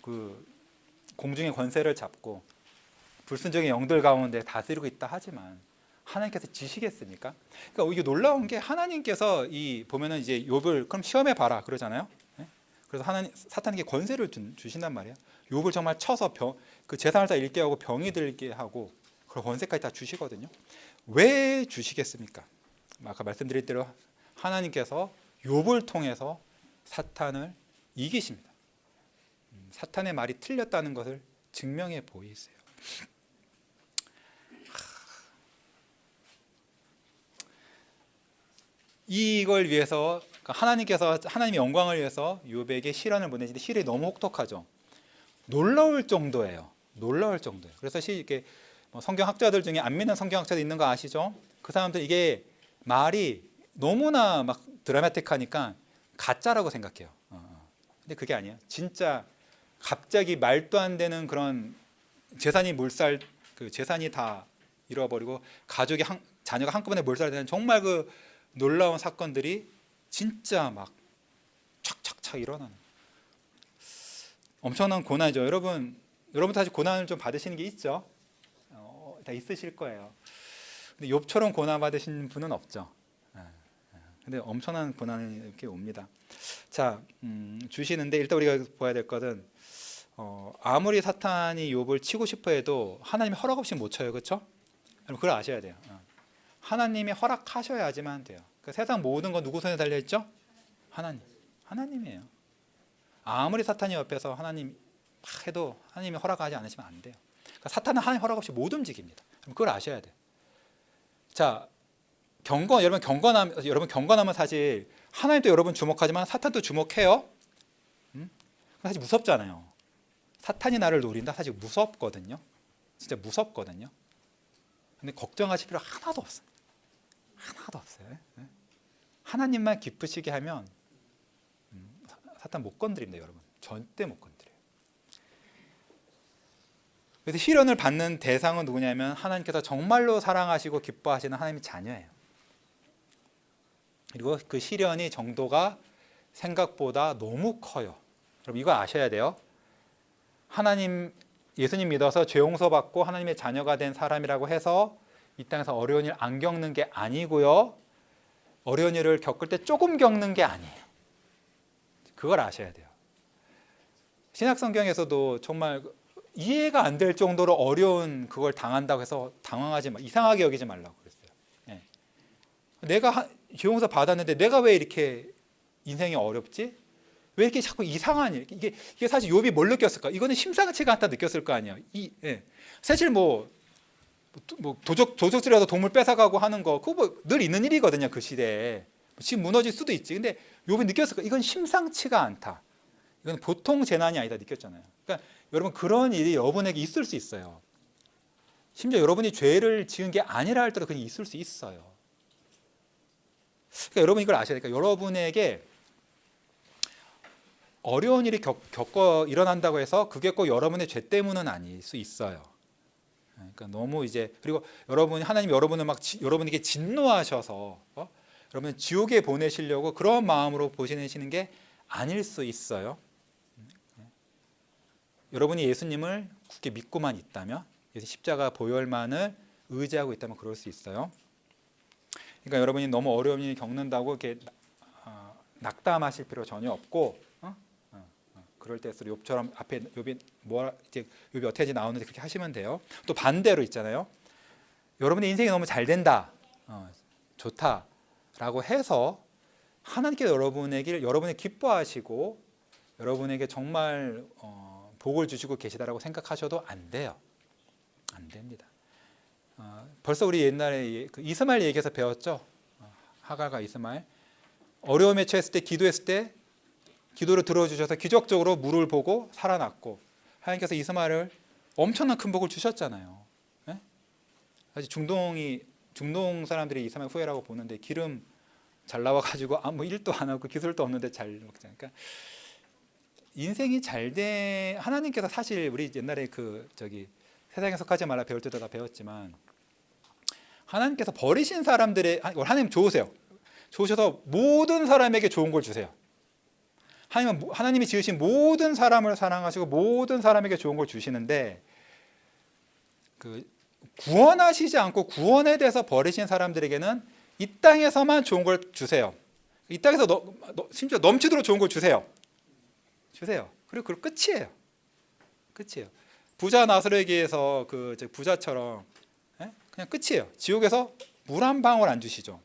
그 공중의 권세를 잡고 불순종의 영들 가운데 다스리고 있다 하지만 하나님께서 지시겠습니까? 그러니까 이게 놀라운 게, 하나님께서 이 보면은 이제 욥을 그럼 시험해 봐라 그러잖아요. 네? 그래서 사탄에게 권세를 주신단 말이에요. 욥을 정말 쳐서 그 재산을 다 잃게 하고 병이 들게 하고 그런 권세까지 다 주시거든요. 왜 주시겠습니까? 아까 말씀드린 대로 하나님께서 욥을 통해서 사탄을 이기십니다. 사탄의 말이 틀렸다는 것을 증명해 보이세요. 이걸 위해서 하나님께서 하나님의 영광을 위해서 욥에게 시련을 보내시는데 시련이 너무 혹독하죠. 놀라울 정도예요. 놀라울 정도예요. 그래서 이렇게 성경학자들 중에 안 믿는 성경학자도 있는 거 아시죠? 그 사람들 이게 말이 너무나 막 드라마틱하니까 가짜라고 생각해요. 근데 그게 아니에요. 진짜 갑자기 말도 안 되는 그런 재산이 그 재산이 다 잃어버리고 자녀가 한꺼번에 몰살되는 정말 그 놀라운 사건들이 진짜 막 착착착 일어나는 엄청난 고난이죠. 여러분 사실 고난을 좀 받으시는 게 있죠. 다 있으실 거예요. 근데 욥처럼 고난 받으신 분은 없죠. 근데 엄청난 고난이 이렇게 옵니다. 자, 주시는데 일단 우리가 봐야 될 것은 아무리 사탄이 욥을 치고 싶어 해도 하나님이 허락 없이 못 쳐요. 그렇죠? 그걸 아셔야 돼요. 하나님이 허락하셔야지만 돼요. 그러니까 세상 모든 건 누구 손에 달려 있죠? 하나님이에요. 아무리 사탄이 옆에서 하나님 해도 하나님이 허락하지 않으시면 안 돼요. 그러니까 사탄은 하나님 허락 없이 못 움직입니다. 그걸 아셔야 돼요. 자, 여러분 경건하면 사실 하나님도 여러분 주목하지만 사탄도 주목해요. 사실 무섭잖아요. 사탄이 나를 노린다, 사실 무섭거든요. 진짜 무섭거든요. 근데 걱정하실 필요 하나도 없어요. 하나도 없어요. 하나님만 기쁘시게 하면 사탄 못 건드립니다, 여러분. 절대 못 건드려요. 그래서 시련을 받는 대상은 누구냐면 하나님께서 정말로 사랑하시고 기뻐하시는 하나님의 자녀예요. 그리고 그 시련이 정도가 생각보다 너무 커요. 여러분 이거 아셔야 돼요. 예수님 믿어서 죄 용서받고 하나님의 자녀가 된 사람이라고 해서 이 땅에서 어려운 일 안 겪는 게 아니고요. 어려운 일을 겪을 때 조금 겪는 게 아니에요. 그걸 아셔야 돼요. 신약성경에서도 정말 이해가 안 될 정도로 어려운 그걸 당한다고 해서 당황하지 마, 이상하게 여기지 말라고 그랬어요. 네. 내가 죄 용서 받았는데 내가 왜 이렇게 인생이 어렵지? 왜 이렇게 자꾸 이상한 일? 이게 사실 욥이 뭘 느꼈을까? 이거는 심상치가 않다 느꼈을 거 아니에요. 사실 도적질해서 동물 뺏어가고 하는 거 그거 늘 있는 일이거든요. 그 시대에 집 무너질 수도 있지. 근데 욥이 느꼈을까? 이건 심상치가 않다. 이건 보통 재난이 아니다 느꼈잖아요. 그러니까 여러분 그런 일이 여러분에게 있을 수 있어요. 심지어 여러분이 죄를 지은 게 아니라 할지라도 그게 있을 수 있어요. 그러니까 여러분 이걸 아셔야 돼요. 그러니까 여러분에게 어려운 일이 겪어 일어난다고 해서 그게 꼭 여러분의 죄 때문은 아닐 수 있어요. 그러니까 너무 그리고 하나님이 여러분을 여러분에게 진노하셔서 여러분 지옥에 보내시려고 그런 마음으로 보시는 게 아닐 수 있어요. 여러분이 예수님을 굳게 믿고만 있다면, 십자가 보혈만을 의지하고 있다면 그럴 수 있어요. 그러니까 여러분이 너무 어려운 일을 겪는다고 이렇게 낙담하실 필요 전혀 없고, 그럴 때일수록 욥처럼 앞에 욥이 욥이 어떻게 하지 나오는데 그렇게 하시면 돼요. 또 반대로 있잖아요. 여러분의 인생이 너무 잘 된다, 좋다라고 해서 하나님께서 여러분을 기뻐하시고 여러분에게 정말 복을 주시고 계시다라고 생각하셔도 안 돼요. 안 됩니다. 벌써 우리 옛날에 그 이스마엘 얘기에서 배웠죠. 하갈과 이스마엘 어려움에 처했을 때 기도했을 때 기도를 들어주셔서 기적적으로 물을 보고 살아났고, 하나님께서 이스마엘을 엄청난 큰 복을 주셨잖아요. 예? 사실 중동 사람들이 이스마엘 후예라고 보는데 기름 잘 나와가지고 아무 일도 안 하고 기술도 없는데 잘 먹잖아요. 그러니까 인생이 잘돼, 하나님께서 사실 우리 옛날에 세상에 속하지 말라 배울 때도 다 배웠지만, 하나님께서 버리신 사람들의, 하나님 좋으세요. 좋으셔서 모든 사람에게 좋은 걸 주세요. 하나님이 지으신 모든 사람을 사랑하시고 모든 사람에게 좋은 걸 주시는데, 구원하시지 않고 구원에 대해서 버리신 사람들에게는 이 땅에서만 좋은 걸 주세요. 이 땅에서 심지어 넘치도록 좋은 걸 주세요. 그리고 끝이에요. 부자 나사로에게서 부자처럼, 예? 그냥 끝이에요. 지옥에서 물 한 방울 안 주시죠.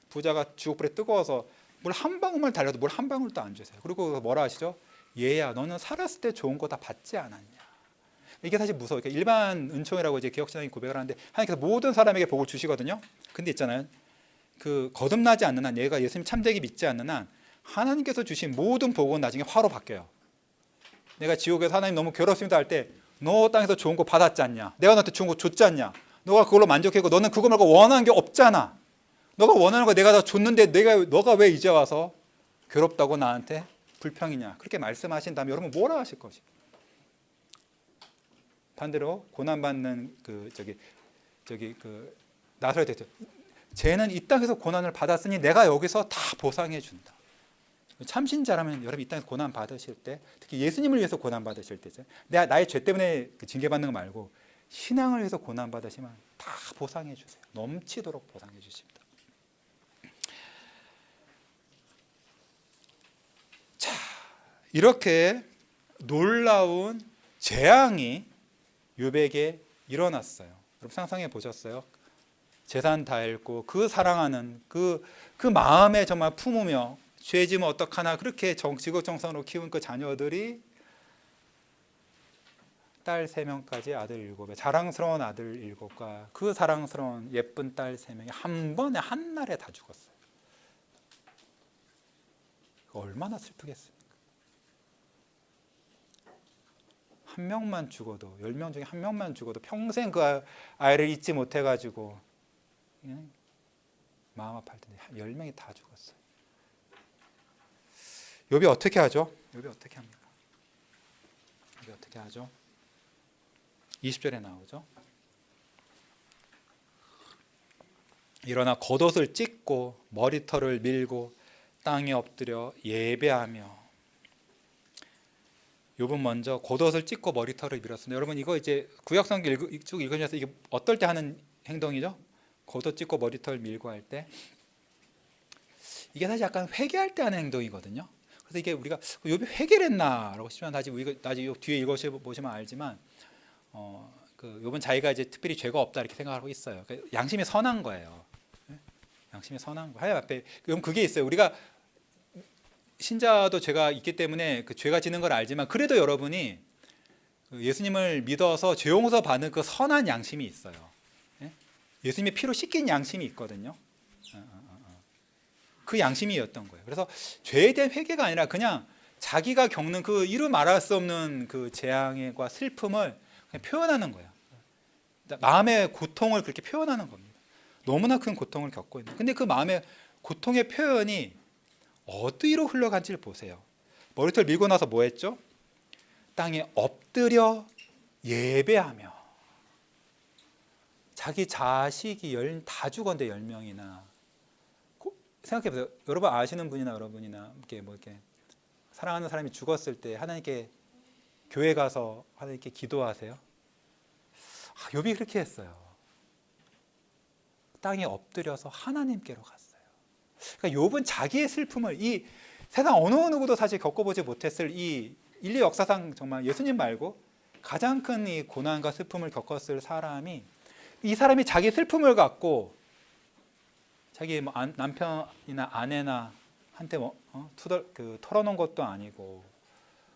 부자가 지옥불에 뜨거워서 물 한 방울만 달려도 물 한 방울도 안 주세요. 그리고 뭐라 하시죠? 얘야, 너는 살았을 때 좋은 거 다 받지 않았냐. 이게 사실 무서워요. 일반 은총이라고 이제 개혁신앙이 고백을 하는데, 하나님께서 모든 사람에게 복을 주시거든요. 근데 있잖아요, 거듭나지 않는 한, 얘가 예수님 참되게 믿지 않는 한, 하나님께서 주신 모든 복은 나중에 화로 바뀌어요. 내가 지옥에서 하나님 너무 괴롭습니다 할 때, 너 땅에서 좋은 거 받았지 않냐? 내가 너한테 좋은 거 줬지 않냐? 너가 그걸로 만족했고 너는 그거 말고 원하는 게 없잖아. 너가 원하는 거 내가 다 줬는데 너가 왜 이제 와서 괴롭다고 나한테 불평이냐? 그렇게 말씀하신 다음에 여러분 뭐라 하실 것이? 반대로 고난받는 나서야 되죠. 쟤는 이 땅에서 고난을 받았으니 내가 여기서 다 보상해 준다. 참신자라면 여러분 이 땅에서 고난 받으실 때, 특히 예수님을 위해서 고난 받으실 때죠. 나의 죄 때문에 징계받는 거 말고 신앙을 위해서 고난 받으시면 다 보상해 주세요. 넘치도록 보상해 주십니다. 자, 이렇게 놀라운 재앙이 욥에게 일어났어요. 여러분 상상해 보셨어요? 재산 다 잃고 그 사랑하는 그 마음에 정말 품으며 죄 지으면 어떡하나 그렇게 지극정성으로 키운 그 자녀들이 딸 3명까지 아들 7에 자랑스러운 아들 7과 그 사랑스러운 예쁜 딸 3명이 한 번에 한 날에 다 죽었어요. 얼마나 슬프겠습니까? 한 명만 죽어도, 10명 중에 한 명만 죽어도 평생 그 아이를 잊지 못해가지고 마음 아파할 텐데 10명이 다 죽었어요. 욥이 어떻게 하죠? 욥이 어떻게 합니까? 욥이 어떻게 하죠? 20절에 나오죠. 일어나 겉옷을 찢고 머리털을 밀고 땅에 엎드려 예배하며. 욥은 먼저 겉옷을 찢고 머리털을 밀었습니다. 여러분 이거 이제 구약성경 쭉 읽으면서 이게 어떨 때 하는 행동이죠? 겉옷 찢고 머리털 밀고 할 때, 이게 사실 약간 회개할 때 하는 행동이거든요. 그래서 이게 우리가 욥이 회개를 했나라고 싶으면 나중에 뒤에 읽어보시면 알지만, 욥은 자기가 이제 특별히 죄가 없다 이렇게 생각하고 있어요. 그러니까 양심이 선한 거예요. 양심이 선한 거. 하나님 앞에 그게 있어요. 우리가 신자도 죄가 있기 때문에 그 죄가 지는 걸 알지만, 그래도 여러분이 예수님을 믿어서 죄 용서 받는 그 선한 양심이 있어요. 예수님의 피로 씻긴 양심이 있거든요. 그 양심이었던 거예요. 그래서 죄에 대한 회개가 아니라 그냥 자기가 겪는 그 이루 말할 수 없는 그 재앙과 슬픔을 그냥 표현하는 거예요. 마음의 고통을 그렇게 표현하는 겁니다. 너무나 큰 고통을 겪고 있는. 근데 그 마음의 고통의 표현이 어디로 흘러간지를 보세요. 머리털 밀고 나서 뭐 했죠? 땅에 엎드려 예배하며. 자기 자식이 다 죽었는데 10명이나. 생각해보세요. 여러분 아시는 분이나 여러분이나 이렇게 사랑하는 사람이 죽었을 때 하나님께 교회 가서 하나님께 기도하세요? 욥이 그렇게 했어요. 땅에 엎드려서 하나님께로 갔어요. 그러니까 욥은 자기의 슬픔을, 이 세상 어느 누구도 사실 겪어보지 못했을 이 인류 역사상 정말 예수님 말고 가장 큰 이 고난과 슬픔을 겪었을 사람이, 이 사람이 자기 슬픔을 갖고 자기 남편이나 아내나 한테 털어놓은 것도 아니고,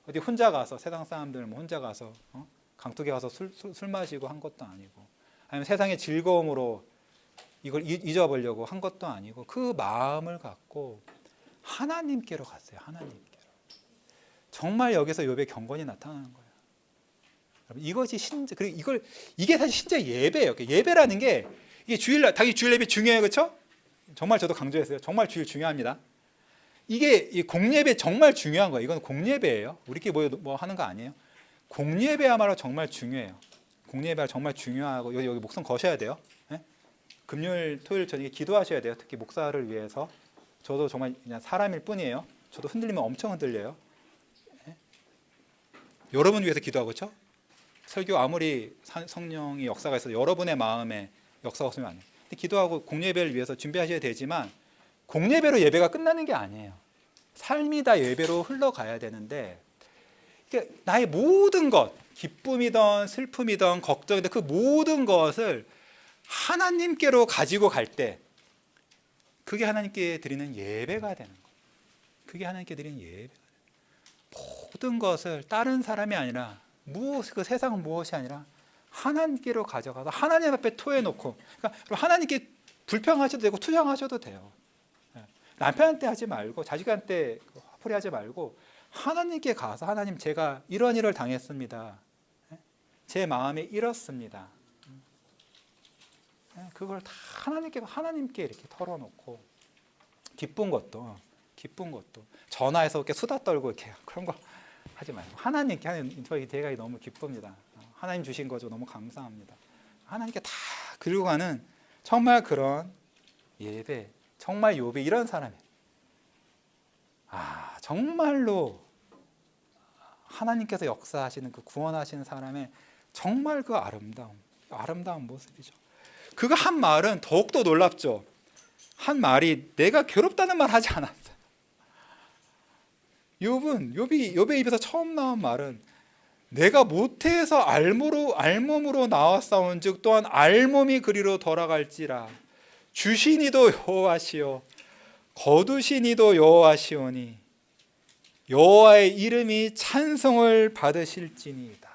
어디 혼자 가서 세상 사람들 혼자 가서 강둑에 가서 술 마시고 한 것도 아니고, 아니면 세상의 즐거움으로 이걸 잊어보려고 한 것도 아니고, 그 마음을 갖고 하나님께로 갔어요. 하나님께로. 정말 여기서 욥의 경건이 나타나는 거예요. 이것이 신자, 그리고 이게 사실 신자 예배예요. 예배라는 게 이게 주일날, 당연히 주일 예배 중요해요, 그렇죠? 정말 저도 강조했어요. 정말 주일 중요합니다. 이게 이 공예배 정말 중요한 거예요. 이건 공예배예요. 우리끼리 뭐 하는 거 아니에요. 공예배야말로 정말 중요해요. 공예배가 정말 중요하고 여기 목성 거셔야 돼요. 네? 금요일, 토요일 저녁에 기도하셔야 돼요. 특히 목사를 위해서. 저도 정말 그냥 사람일 뿐이에요. 저도 흔들리면 엄청 흔들려요. 네? 여러분 위해서 기도하고, 그렇죠? 설교 아무리 성령이 역사가 있어도 여러분의 마음에 역사가 없으면 안 돼요. 기도하고 공예배를 위해서 준비하셔야 되지만 공예배로 예배가 끝나는 게 아니에요. 삶이 다 예배로 흘러가야 되는데 나의 모든 것, 기쁨이든 슬픔이든 걱정이든 그 모든 것을 하나님께로 가지고 갈 때 그게 하나님께 드리는 예배가 되는 거예요. 그게 하나님께 드리는 예배가 되는 거예요. 모든 것을 다른 사람이 아니라 그 세상 무엇이 아니라 하나님께로 가져가서 하나님 앞에 토해놓고, 그러니까 하나님께 불평하셔도 되고 투정하셔도 돼요. 남편한테 하지 말고 자식한테 화풀이 하지 말고 하나님께 가서 하나님 제가 이런 일을 당했습니다. 제 마음이 이렇습니다. 그걸 다 하나님께 이렇게 털어놓고 기쁜 것도 전화해서 이렇게 수다 떨고 이렇게 그런 거 하지 말고 하나님께 저희 대가이 너무 기쁩니다. 하나님 주신 거죠. 너무 감사합니다. 하나님께 다 그리고 가는 정말 그런 예배, 정말 욥이 이런 사람이에요. 정말로 하나님께서 역사하시는 그 구원하시는 사람의 정말 그 아름다운 모습이죠. 그가 한 말은 더욱더 놀랍죠. 한 말이 내가 괴롭다는 말 하지 않았어요. 욥의 입에서 처음 나온 말은 내가 모태에서 알몸으로 나왔사온즉 또한 알몸이 그리로 돌아갈지라 주시니도 여호와시오 거두시니도 여호와시오니 여호와의 이름이 찬송을 받으실지니이다.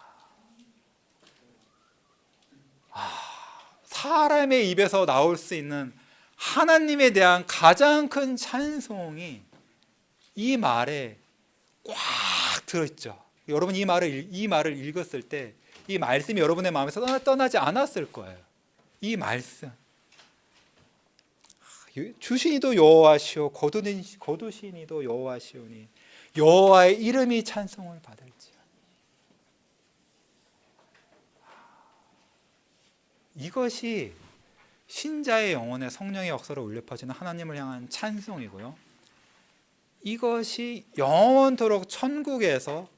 사람의 입에서 나올 수 있는 하나님에 대한 가장 큰 찬송이 이 말에 꽉 들어있죠. 여러분 이 말을 읽었을 때 이 말씀이 여러분의 마음에서 떠나지 않았을 거예요. 이 말씀 주시니도 여호와시오 거두시니도 여호와시오니 여호와의 이름이 찬송을 받을지어니. 이것이 신자의 영혼에 성령의 역사로 울려 퍼지는 하나님을 향한 찬송이고요. 이것이 영원토록 천국에서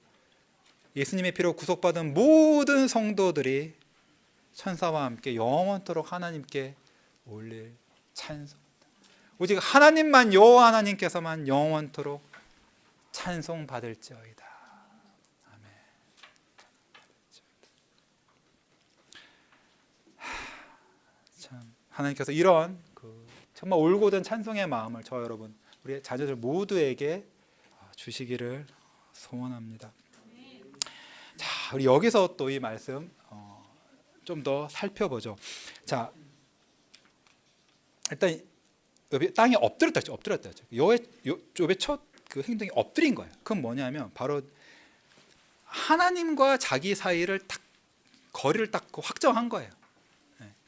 예수님의 피로 구속받은 모든 성도들이 천사와 함께 영원토록 하나님께 올릴 찬송입니다. 오직 하나님만 여호와 하나님께서만 영원토록 찬송받을지어이다. 아멘. 참 하나님께서 이런 정말 올곧은 찬송의 마음을 저 여러분 우리 자녀들 모두에게 주시기를 소원합니다. 자, 우리 여기서 또 이 말씀 좀 더 살펴보죠. 자, 일단 땅에 엎드렸다 했죠. 욥의 첫 그 행동이 엎드린 거예요. 그건 뭐냐면 바로 하나님과 자기 사이를 딱 거리를 딱 확정한 거예요.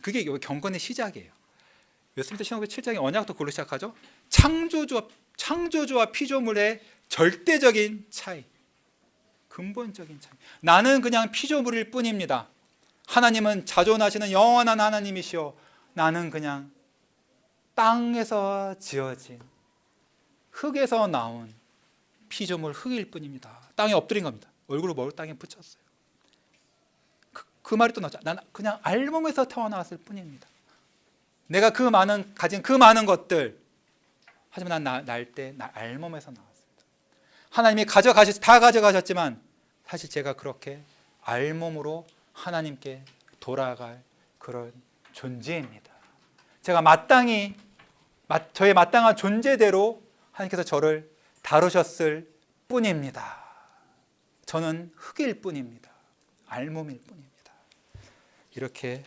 그게 경건의 시작이에요. 웨스민스터 신학교 7장의 언약도 그걸로 시작하죠. 창조주와 피조물의 절대적인 차이, 근본적인 차이. 나는 그냥 피조물일 뿐입니다. 하나님은 자존하시는 영원한 하나님이시오. 나는 그냥 땅에서 지어진 흙에서 나온 피조물 흙일 뿐입니다. 땅에 엎드린 겁니다. 얼굴을 머리 땅에 붙였어요. 그 말이 또 나왔죠. 나는 그냥 알몸에서 태어났을 뿐입니다. 내가 가진 그 많은 것들, 하지만 난 날 때 알몸에서 나왔습니다. 하나님이 다 가져가셨지만 사실 제가 그렇게 알몸으로 하나님께 돌아갈 그런 존재입니다. 제가 저의 마땅한 존재대로 하나님께서 저를 다루셨을 뿐입니다. 저는 흙일 뿐입니다. 알몸일 뿐입니다. 이렇게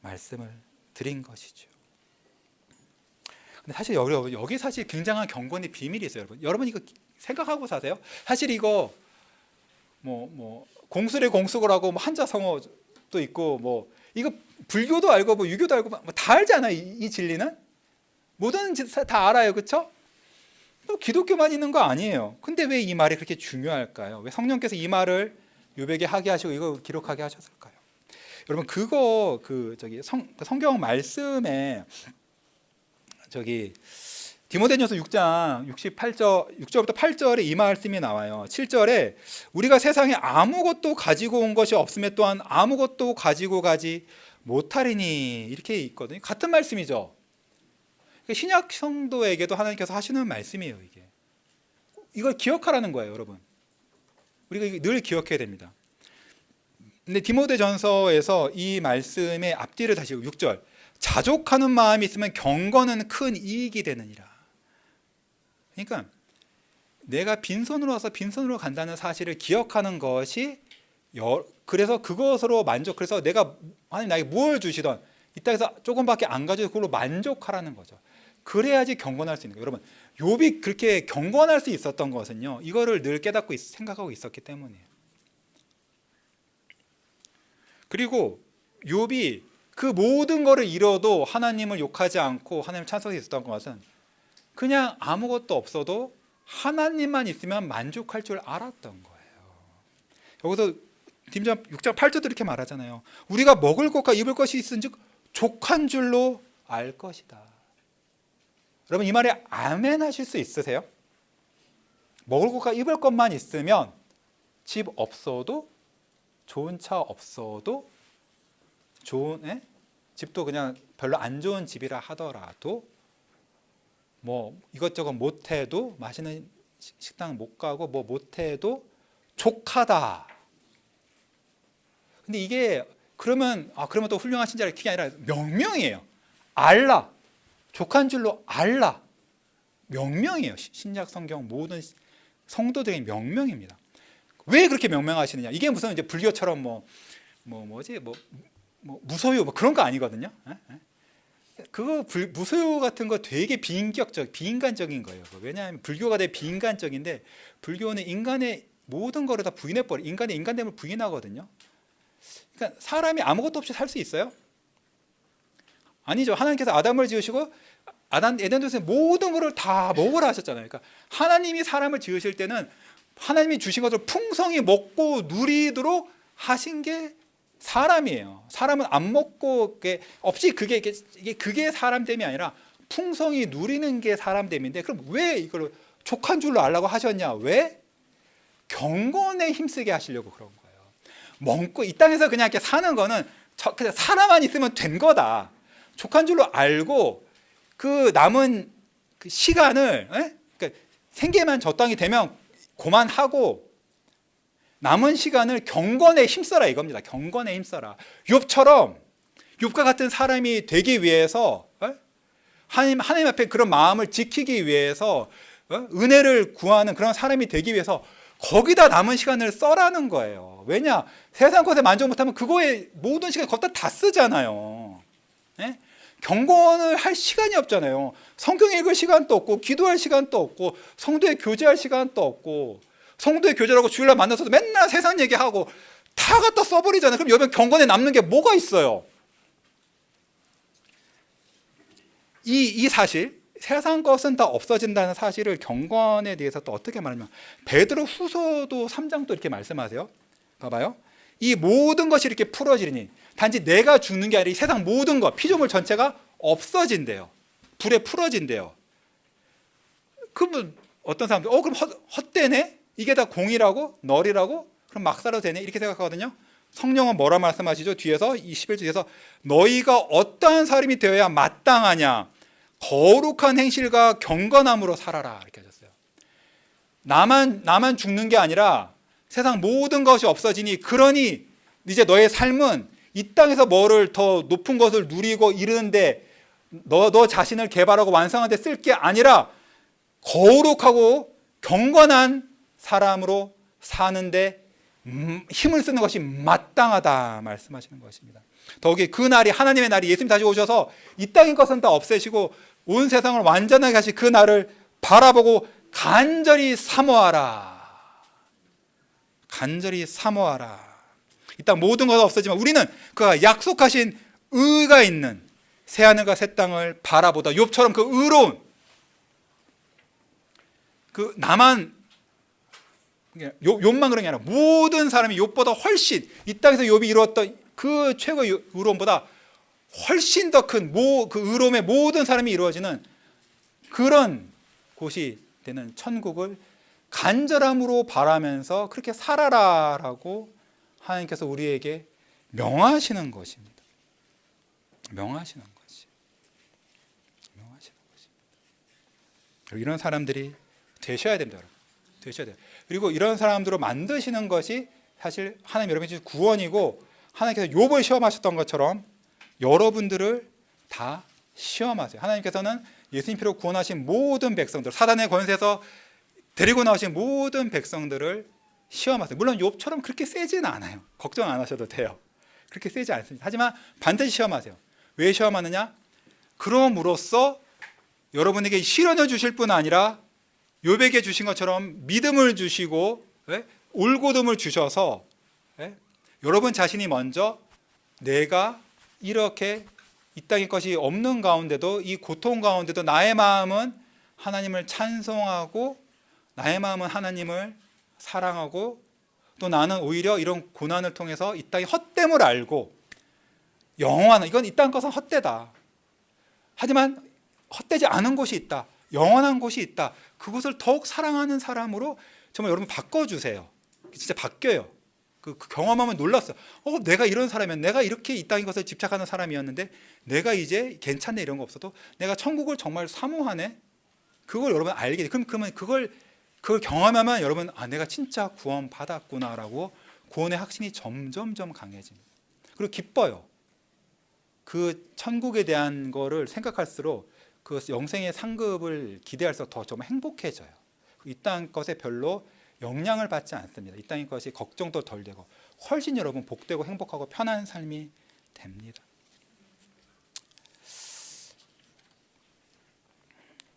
말씀을 드린 것이죠. 근데 사실 여기 사실 굉장한 경건의 비밀이 있어요, 여러분. 여러분 이거 생각하고 사세요? 사실 이거 공술의 공수고라고 뭐 한자 성어도 있고 뭐 이거 불교도 알고 뭐 유교도 알고 뭐 다 알잖아요. 이 진리는 모든 다 알아요, 그렇죠? 또 기독교만 있는 거 아니에요. 근데 왜 이 말이 그렇게 중요할까요? 왜 성령께서 이 말을 요백에 하게 하시고 이거 기록하게 하셨을까요? 여러분 그거 성경 말씀에 디모데전서 6장 6절부터 8절에 이 말씀이 나와요. 7절에 우리가 세상에 아무것도 가지고 온 것이 없음에 또한 아무것도 가지고 가지 못하리니 이렇게 있거든요. 같은 말씀이죠. 신약 성도에게도 하나님께서 하시는 말씀이에요. 이걸 기억하라는 거예요, 여러분. 우리가 늘 기억해야 됩니다. 근데 디모데전서에서 이 말씀의 앞뒤를 다시 6절 자족하는 마음이 있으면 경건은 큰 이익이 되느니라. 그러니까 내가 빈손으로 와서 빈손으로 간다는 사실을 기억하는 것이 그래서 그것으로 그래서 내가 하나님 나에게 무엇을 주시던 이 땅에서 조금밖에 안 가지고 그걸로 만족하라는 거죠. 그래야지 경건할 수 있는 거예요. 여러분 욥이 그렇게 경건할 수 있었던 것은요, 이거를 늘 깨닫고 생각하고 있었기 때문이에요. 그리고 욥이 그 모든 것을 잃어도 하나님을 욕하지 않고 하나님을 찬송해 있었던 것은 그냥 아무것도 없어도 하나님만 있으면 만족할 줄 알았던 거예요. 여기서 디모데 6장 8절도 이렇게 말하잖아요. 우리가 먹을 것과 입을 것이 있은즉 족한 줄로 알 것이다. 여러분 이 말에 아멘 하실 수 있으세요? 먹을 것과 입을 것만 있으면 집 없어도 좋은 차 없어도 집도 그냥 별로 안 좋은 집이라 하더라도 뭐 이것저것 못해도 맛있는 식당 못 가고 뭐 못해도 족하다. 근데 이게 그러면 또 훌륭하신 자라 그게 아니라 명명이에요. 알라. 족한 줄로 알라. 명명이에요. 신약 성경 모든 성도들의 명명입니다. 왜 그렇게 명명하시느냐? 이게 무슨 이제 불교처럼 무소유 그런 거 아니거든요. 그거 무소유 같은 거 되게 비인간적인 거예요. 왜냐하면 불교가 되게 비인간적인데 불교는 인간의 모든 거를 다 부인해버려. 인간의 인간됨을 부인하거든요. 그러니까 사람이 아무것도 없이 살 수 있어요? 아니죠. 하나님께서 아담을 지으시고 에덴동산에 모든 것을 다 먹으라 하셨잖아요. 그러니까 하나님이 사람을 지으실 때는 하나님이 주신 것을 풍성히 먹고 누리도록 하신 게 사람이에요. 사람은 안 먹고 없이 그게 사람됨이 아니라 풍성히 누리는 게 사람됨인데 그럼 왜 이걸 족한 줄로 알라고 하셨냐? 왜? 경건에 힘쓰게 하시려고 그런 거예요. 먹고 이 땅에서 그냥 이렇게 사는 거는 그냥 사람만 있으면 된 거다. 족한 줄로 알고 그 남은 그 시간을 그러니까 생계만 저 땅이 되면 그만하고 남은 시간을 경건에 힘써라 이겁니다. 경건에 힘써라. 욥처럼 욥과 같은 사람이 되기 위해서 하나님 앞에 그런 마음을 지키기 위해서 은혜를 구하는 그런 사람이 되기 위해서 거기다 남은 시간을 써라는 거예요. 왜냐? 세상 것에 만족 못하면 그거에 모든 시간을 거기다 다 쓰잖아요. 경건을 할 시간이 없잖아요. 성경 읽을 시간도 없고 기도할 시간도 없고 성도에 교제할 시간도 없고 성도의 교제라고 주일날 만나서도 맨날 세상 얘기하고 다 갖다 써버리잖아요. 그럼 여러분 경건에 남는 게 뭐가 있어요? 이 사실 세상 것은 다 없어진다는 사실을 경건에 대해서 또 어떻게 말하냐면 베드로 후서도 3장 또 이렇게 말씀하세요. 봐봐요. 이 모든 것이 이렇게 풀어지리니 단지 내가 죽는 게 아니라 이 세상 모든 것 피조물 전체가 없어진대요. 불에 풀어진대요. 그러면 어떤 사람들 그럼 헛되네? 이게 다 공이라고? 널이라고? 그럼 막 살아도 되네? 이렇게 생각하거든요. 성령은 뭐라 말씀하시죠? 뒤에서 21절 뒤에서 너희가 어떠한 사람이 되어야 마땅하냐? 거룩한 행실과 경건함으로 살아라 이렇게 하셨어요. 나만 죽는 게 아니라 세상 모든 것이 없어지니 그러니 이제 너의 삶은 이 땅에서 뭐를 더 높은 것을 누리고 이르는데 너 자신을 개발하고 완성하는 데 쓸 게 아니라 거룩하고 경건한 사람으로 사는데 힘을 쓰는 것이 마땅하다 말씀하시는 것입니다. 더욱이 그 날이 하나님의 날이 예수님 다시 오셔서 이 땅의 것은 다 없애시고 온 세상을 완전하게 하실 그 날을 바라보고 간절히 사모하라. 간절히 사모하라. 이 땅 모든 것은 없어지만 우리는 그가 약속하신 의가 있는 새하늘과 새 땅을 바라보다. 욥처럼 그 의로운, 그 나만, 욥만 그런 게 아니라 모든 사람이 욥보다 훨씬, 이 땅에서 욥이 이루었던 그 최고의 의로움보다 훨씬 더 큰 그 의로움의 모든 사람이 이루어지는 그런 곳이 되는 천국을 간절함으로 바라면서 그렇게 살아라라고 하나님께서 우리에게 명하시는 것입니다. 명하시는 것이. 명하시는 것입니다. 이런 사람들이 되셔야 됩니다. 여러분. 되셔야 돼요. 그리고 이런 사람들로 만드시는 것이 사실 하나님 여러분이 주신 구원이고, 하나님께서 욥을 시험하셨던 것처럼 여러분들을 다 시험하세요. 하나님께서는 예수님 피로 구원하신 모든 백성들, 사단의 권세에서 데리고 나오신 모든 백성들을 시험하세요. 물론 욥처럼 그렇게 세지는 않아요. 걱정 안 하셔도 돼요. 그렇게 세지 않습니다. 하지만 반드시 시험하세요. 왜 시험하느냐? 그럼으로써 여러분에게 시련을 주실 뿐 아니라 욥에게 주신 것처럼 믿음을 주시고 올곧음을 주셔서 여러분 자신이 먼저 내가 이렇게 이 땅의 것이 없는 가운데도, 이 고통 가운데도 나의 마음은 하나님을 찬송하고 나의 마음은 하나님을 사랑하고, 또 나는 오히려 이런 고난을 통해서 이 땅의 헛됨을 알고 영원한, 이건 이 땅 것은 헛되다. 하지만 헛되지 않은 곳이 있다. 영원한 곳이 있다. 그곳을 더욱 사랑하는 사람으로 정말 여러분 바꿔주세요. 진짜 바뀌어요. 그 경험하면 놀랐어요. 내가 이런 사람이었는데, 내가 이렇게 이 땅의 것을 집착하는 사람이었는데 내가 이제 괜찮네, 이런 거 없어도 내가 천국을 정말 사모하네. 그걸 여러분 알게 돼. 그러면 그걸 경험하면 여러분, 내가 진짜 구원 받았구나라고 구원의 확신이 점점점 강해집니다. 그리고 기뻐요. 그 천국에 대한 거를 생각할수록 그 영생의 상급을 기대할수록 더 좀 행복해져요. 이 땅 것에 별로 영향을 받지 않습니다. 이 땅의 것이 걱정도 덜 되고 훨씬 여러분 복되고 행복하고 편한 삶이 됩니다.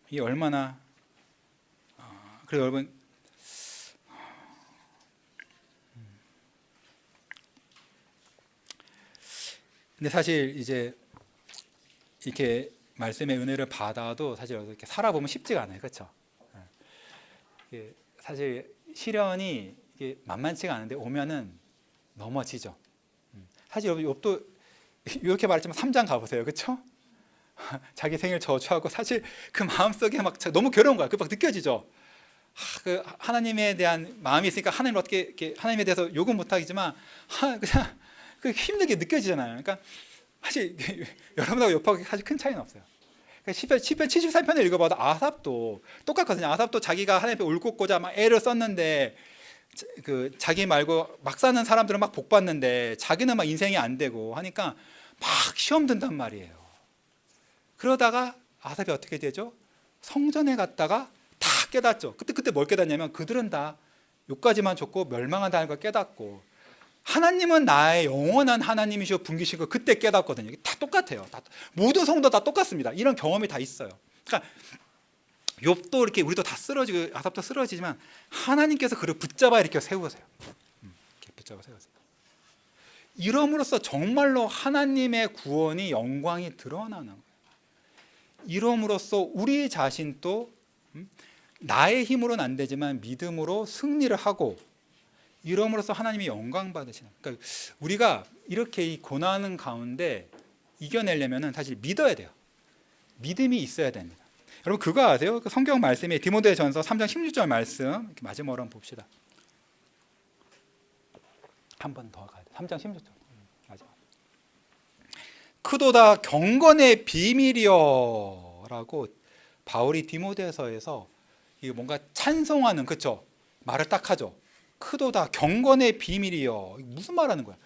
이 얼마나 그래서 여러분, 근데 사실 이제 이렇게 말씀의 은혜를 받아도 사실 이렇게 살아보면 쉽지가 않아요, 그렇죠? 사실 시련이 이게 만만치가 않은데 오면은 넘어지죠. 사실 여러분 욥도 이렇게 말했지만 3장 가보세요, 그렇죠? 자기 생일 저주하고 사실 그 마음속에 막 너무 괴로운 거야. 그 막 느껴지죠. 그 하나님에 대한 마음이 있으니까 하나님을 어떻게 이렇게 하나님에 대해서 욕은 못하겠지만 그냥 그 힘들게 느껴지잖아요. 그러니까 사실 여러분하고 욥하고 사실 큰 차이는 없어요. 시편 73편을 읽어봐도 아삽도 똑같거든요. 아삽도 자기가 하나님 앞에 울고고자 막 애를 썼는데 그 자기 말고 막 사는 사람들은 막 복 받는데 자기는 막 인생이 안 되고 하니까 막 시험 든단 말이에요. 그러다가 아삽이 어떻게 되죠? 성전에 갔다가 다 깨닫죠. 그때 뭘 깨닫냐면 그들은 다 욕까지만 줬고 멸망한다는 걸 깨닫고, 하나님은 나의 영원한 하나님이시고 분기시고 그때 깨닫거든요. 다 똑같아요. 모든 성도 다 똑같습니다. 이런 경험이 다 있어요. 그러니까 욥도 이렇게 우리도 다 쓰러지고 아삽도 쓰러지지만 하나님께서 그를 붙잡아 이렇게 세우세요. 이렇게 붙잡아 세우세요. 이름으로써 정말로 하나님의 구원이 영광이 드러나는 거예요. 이름으로써 우리 자신도 나의 힘으로는 안 되지만 믿음으로 승리를 하고, 이름으로써 하나님이 영광 받으시는. 그러니까 우리가 이렇게 이 고난 가운데 이겨내려면 사실 믿어야 돼요. 믿음이 있어야 됩니다. 여러분 그거 아세요? 그 성경 말씀에 디모데전서 3장 16절 말씀 이렇게 마지막으로 한번 봅시다. 한 번 더 가야 돼. 3장 16절. 마지막. 크도다 경건의 비밀이여라고 바울이 디모데서에서 이게 뭔가 찬송하는, 그렇죠? 말을 딱 하죠. 크도다 경건의 비밀이여. 무슨 말하는 거야?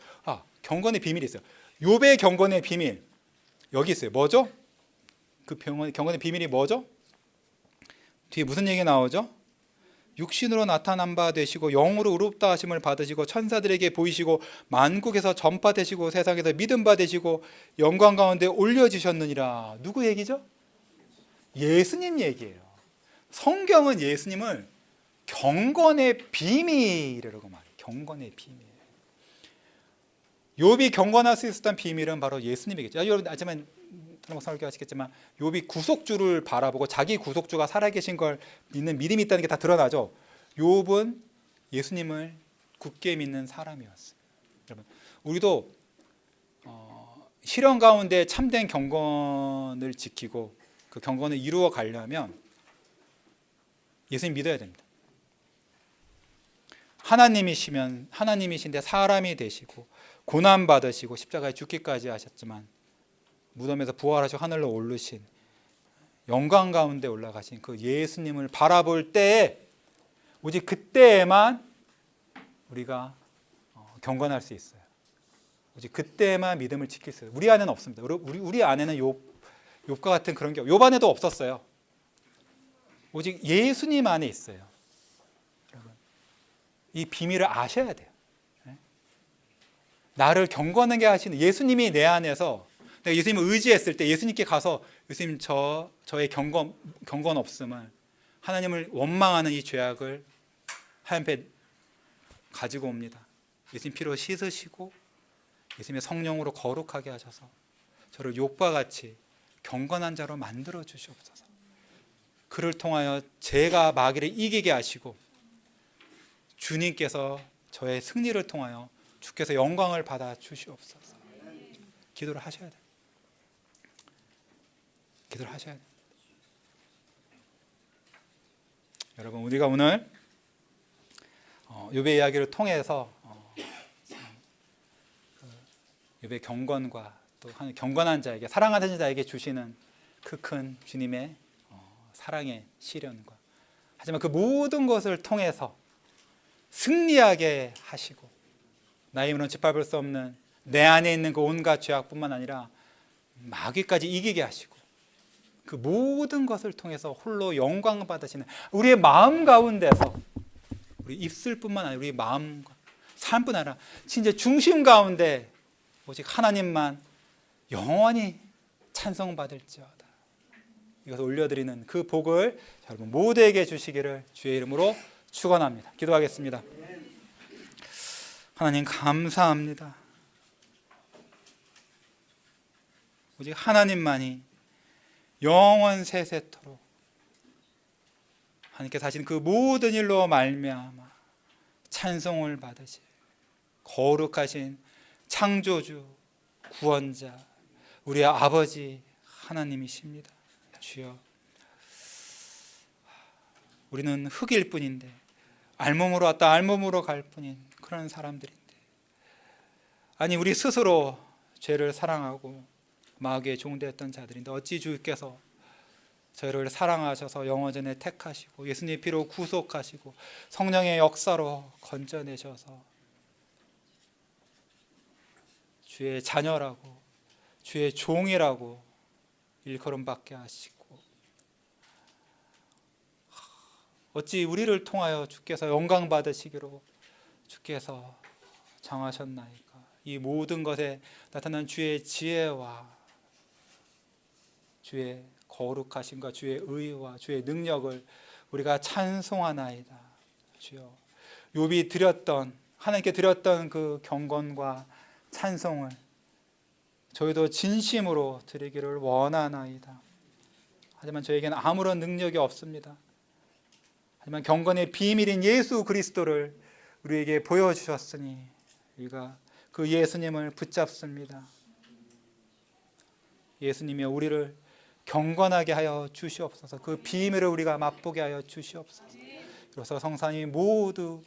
경건의 비밀이 있어요. 욥의 경건의 비밀 여기 있어요. 뭐죠? 그 경건의 비밀이 뭐죠? 뒤에 무슨 얘기 나오죠? 육신으로 나타난 바 되시고 영으로 의롭다 하심을 받으시고 천사들에게 보이시고 만국에서 전파되시고 세상에서 믿음 받으시고 영광 가운데 올려지셨느니라. 누구 얘기죠? 예수님 얘기예요. 성경은 예수님을 경건의 비밀이라고 말해요. 경건의 비밀. 욥이 경건할 수 있었던 비밀은 바로 예수님이겠죠. 여러분 하지만 설교 하시겠지만 욥이 구속주를 바라보고 자기 구속주가 살아계신 걸 믿는 믿음이 있다는 게 다 드러나죠. 욥은 예수님을 굳게 믿는 사람이었어요. 여러분 우리도 시련 가운데 참된 경건을 지키고 그 경건을 이루어 가려면 예수님 믿어야 됩니다. 하나님이신데 사람이 되시고 고난 받으시고 십자가에 죽기까지 하셨지만 무덤에서 부활하시고 하늘로 오르신 영광 가운데 올라가신 그 예수님을 바라볼 때에 오직 그때에만 우리가 경건할 수 있어요. 오직 그때만 믿음을 지킬 수 있어요. 우리 안에는 없습니다. 우리 안에는 욥과 같은 그런 게 욥 안에도 없었어요. 오직 예수님 안에 있어요. 여러분 이 비밀을 아셔야 돼요. 나를 경건하게 하시는 예수님이 내 안에서 내가 예수님을 의지했을 때 예수님께 가서 예수님 저의 경건 없음을 하나님을 원망하는 이 죄악을 하얀패 가지고 옵니다. 예수님 피로 씻으시고 예수님의 성령으로 거룩하게 하셔서 저를 욥과 같이 경건한 자로 만들어 주시옵소서. 그를 통하여 제가 마귀를 이기게 하시고 주님께서 저의 승리를 통하여 주께서 영광을 받아 주시옵소서. 기도를 하셔야 돼요. 기도를 하셔야 돼요. 여러분 우리가 오늘 욥의 이야기를 통해서 욥의 경건과 또 경건한 자에게 사랑하는 자에게 주시는 그 큰 주님의 사랑의 시련과 하지만 그 모든 것을 통해서 승리하게 하시고 나의 힘으로는 짓밟을 수 없는 내 안에 있는 그 온갖 죄악뿐만 아니라 마귀까지 이기게 하시고 그 모든 것을 통해서 홀로 영광 받으시는 우리의 마음 가운데서 우리 입술뿐만 아니라 우리 마음과 삶뿐 아니라 진짜 중심 가운데 오직 하나님만 영원히 찬송받을지어다. 이것을 올려드리는 그 복을 여러분 모두에게 주시기를 주의 이름으로 축원합니다. 기도하겠습니다. 하나님 감사합니다. 오직 하나님만이 영원 세세토록 하나님께서 하신 그 모든 일로 말미암아 찬송을 받으실 거룩하신 창조주 구원자 우리의 아버지 하나님이십니다. 주여 우리는 흙일 뿐인데 알몸으로 왔다 알몸으로 갈 뿐인 그런 사람들인데 아니 우리 스스로 죄를 사랑하고 마귀의 종되었던 자들인데 어찌 주께서 저희를 사랑하셔서 영원전에 택하시고 예수님의 피로 구속하시고 성령의 역사로 건져내셔서 주의 자녀라고 주의 종이라고 일컬음받게 하시고 어찌 우리를 통하여 주께서 영광 받으시기로 주께서 정하셨나이까. 이 모든 것에 나타난 주의 지혜와 주의 거룩하심과 주의 의와 주의 능력을 우리가 찬송하나이다. 주여 욥이 드렸던 하나님께 드렸던 그 경건과 찬송을 저희도 진심으로 드리기를 원하나이다. 하지만 저에게는 아무런 능력이 없습니다. 하지만 경건의 비밀인 예수 그리스도를 우리에게 보여주셨으니 우리가 그 예수님을 붙잡습니다. 예수님이 우리를 경건하게 하여 주시옵소서. 그 비밀을 우리가 맛보게 하여 주시옵소서. 그래서 성산이 모두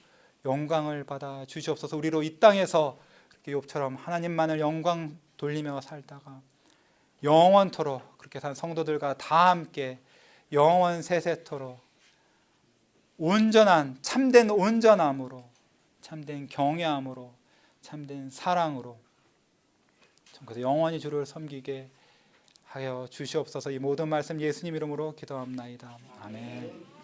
영광을 받아 주시옵소서. 우리로 이 땅에서 욥처럼 하나님만을 영광 돌리며 살다가 영원토록 그렇게 산 성도들과 다 함께 영원 세세토록 온전한 참된 온전함으로 참된 경외함으로 참된 사랑으로 그래서 영원히 주를 섬기게 하여 주시옵소서. 이 모든 말씀 예수님 이름으로 기도합나이다. 아멘.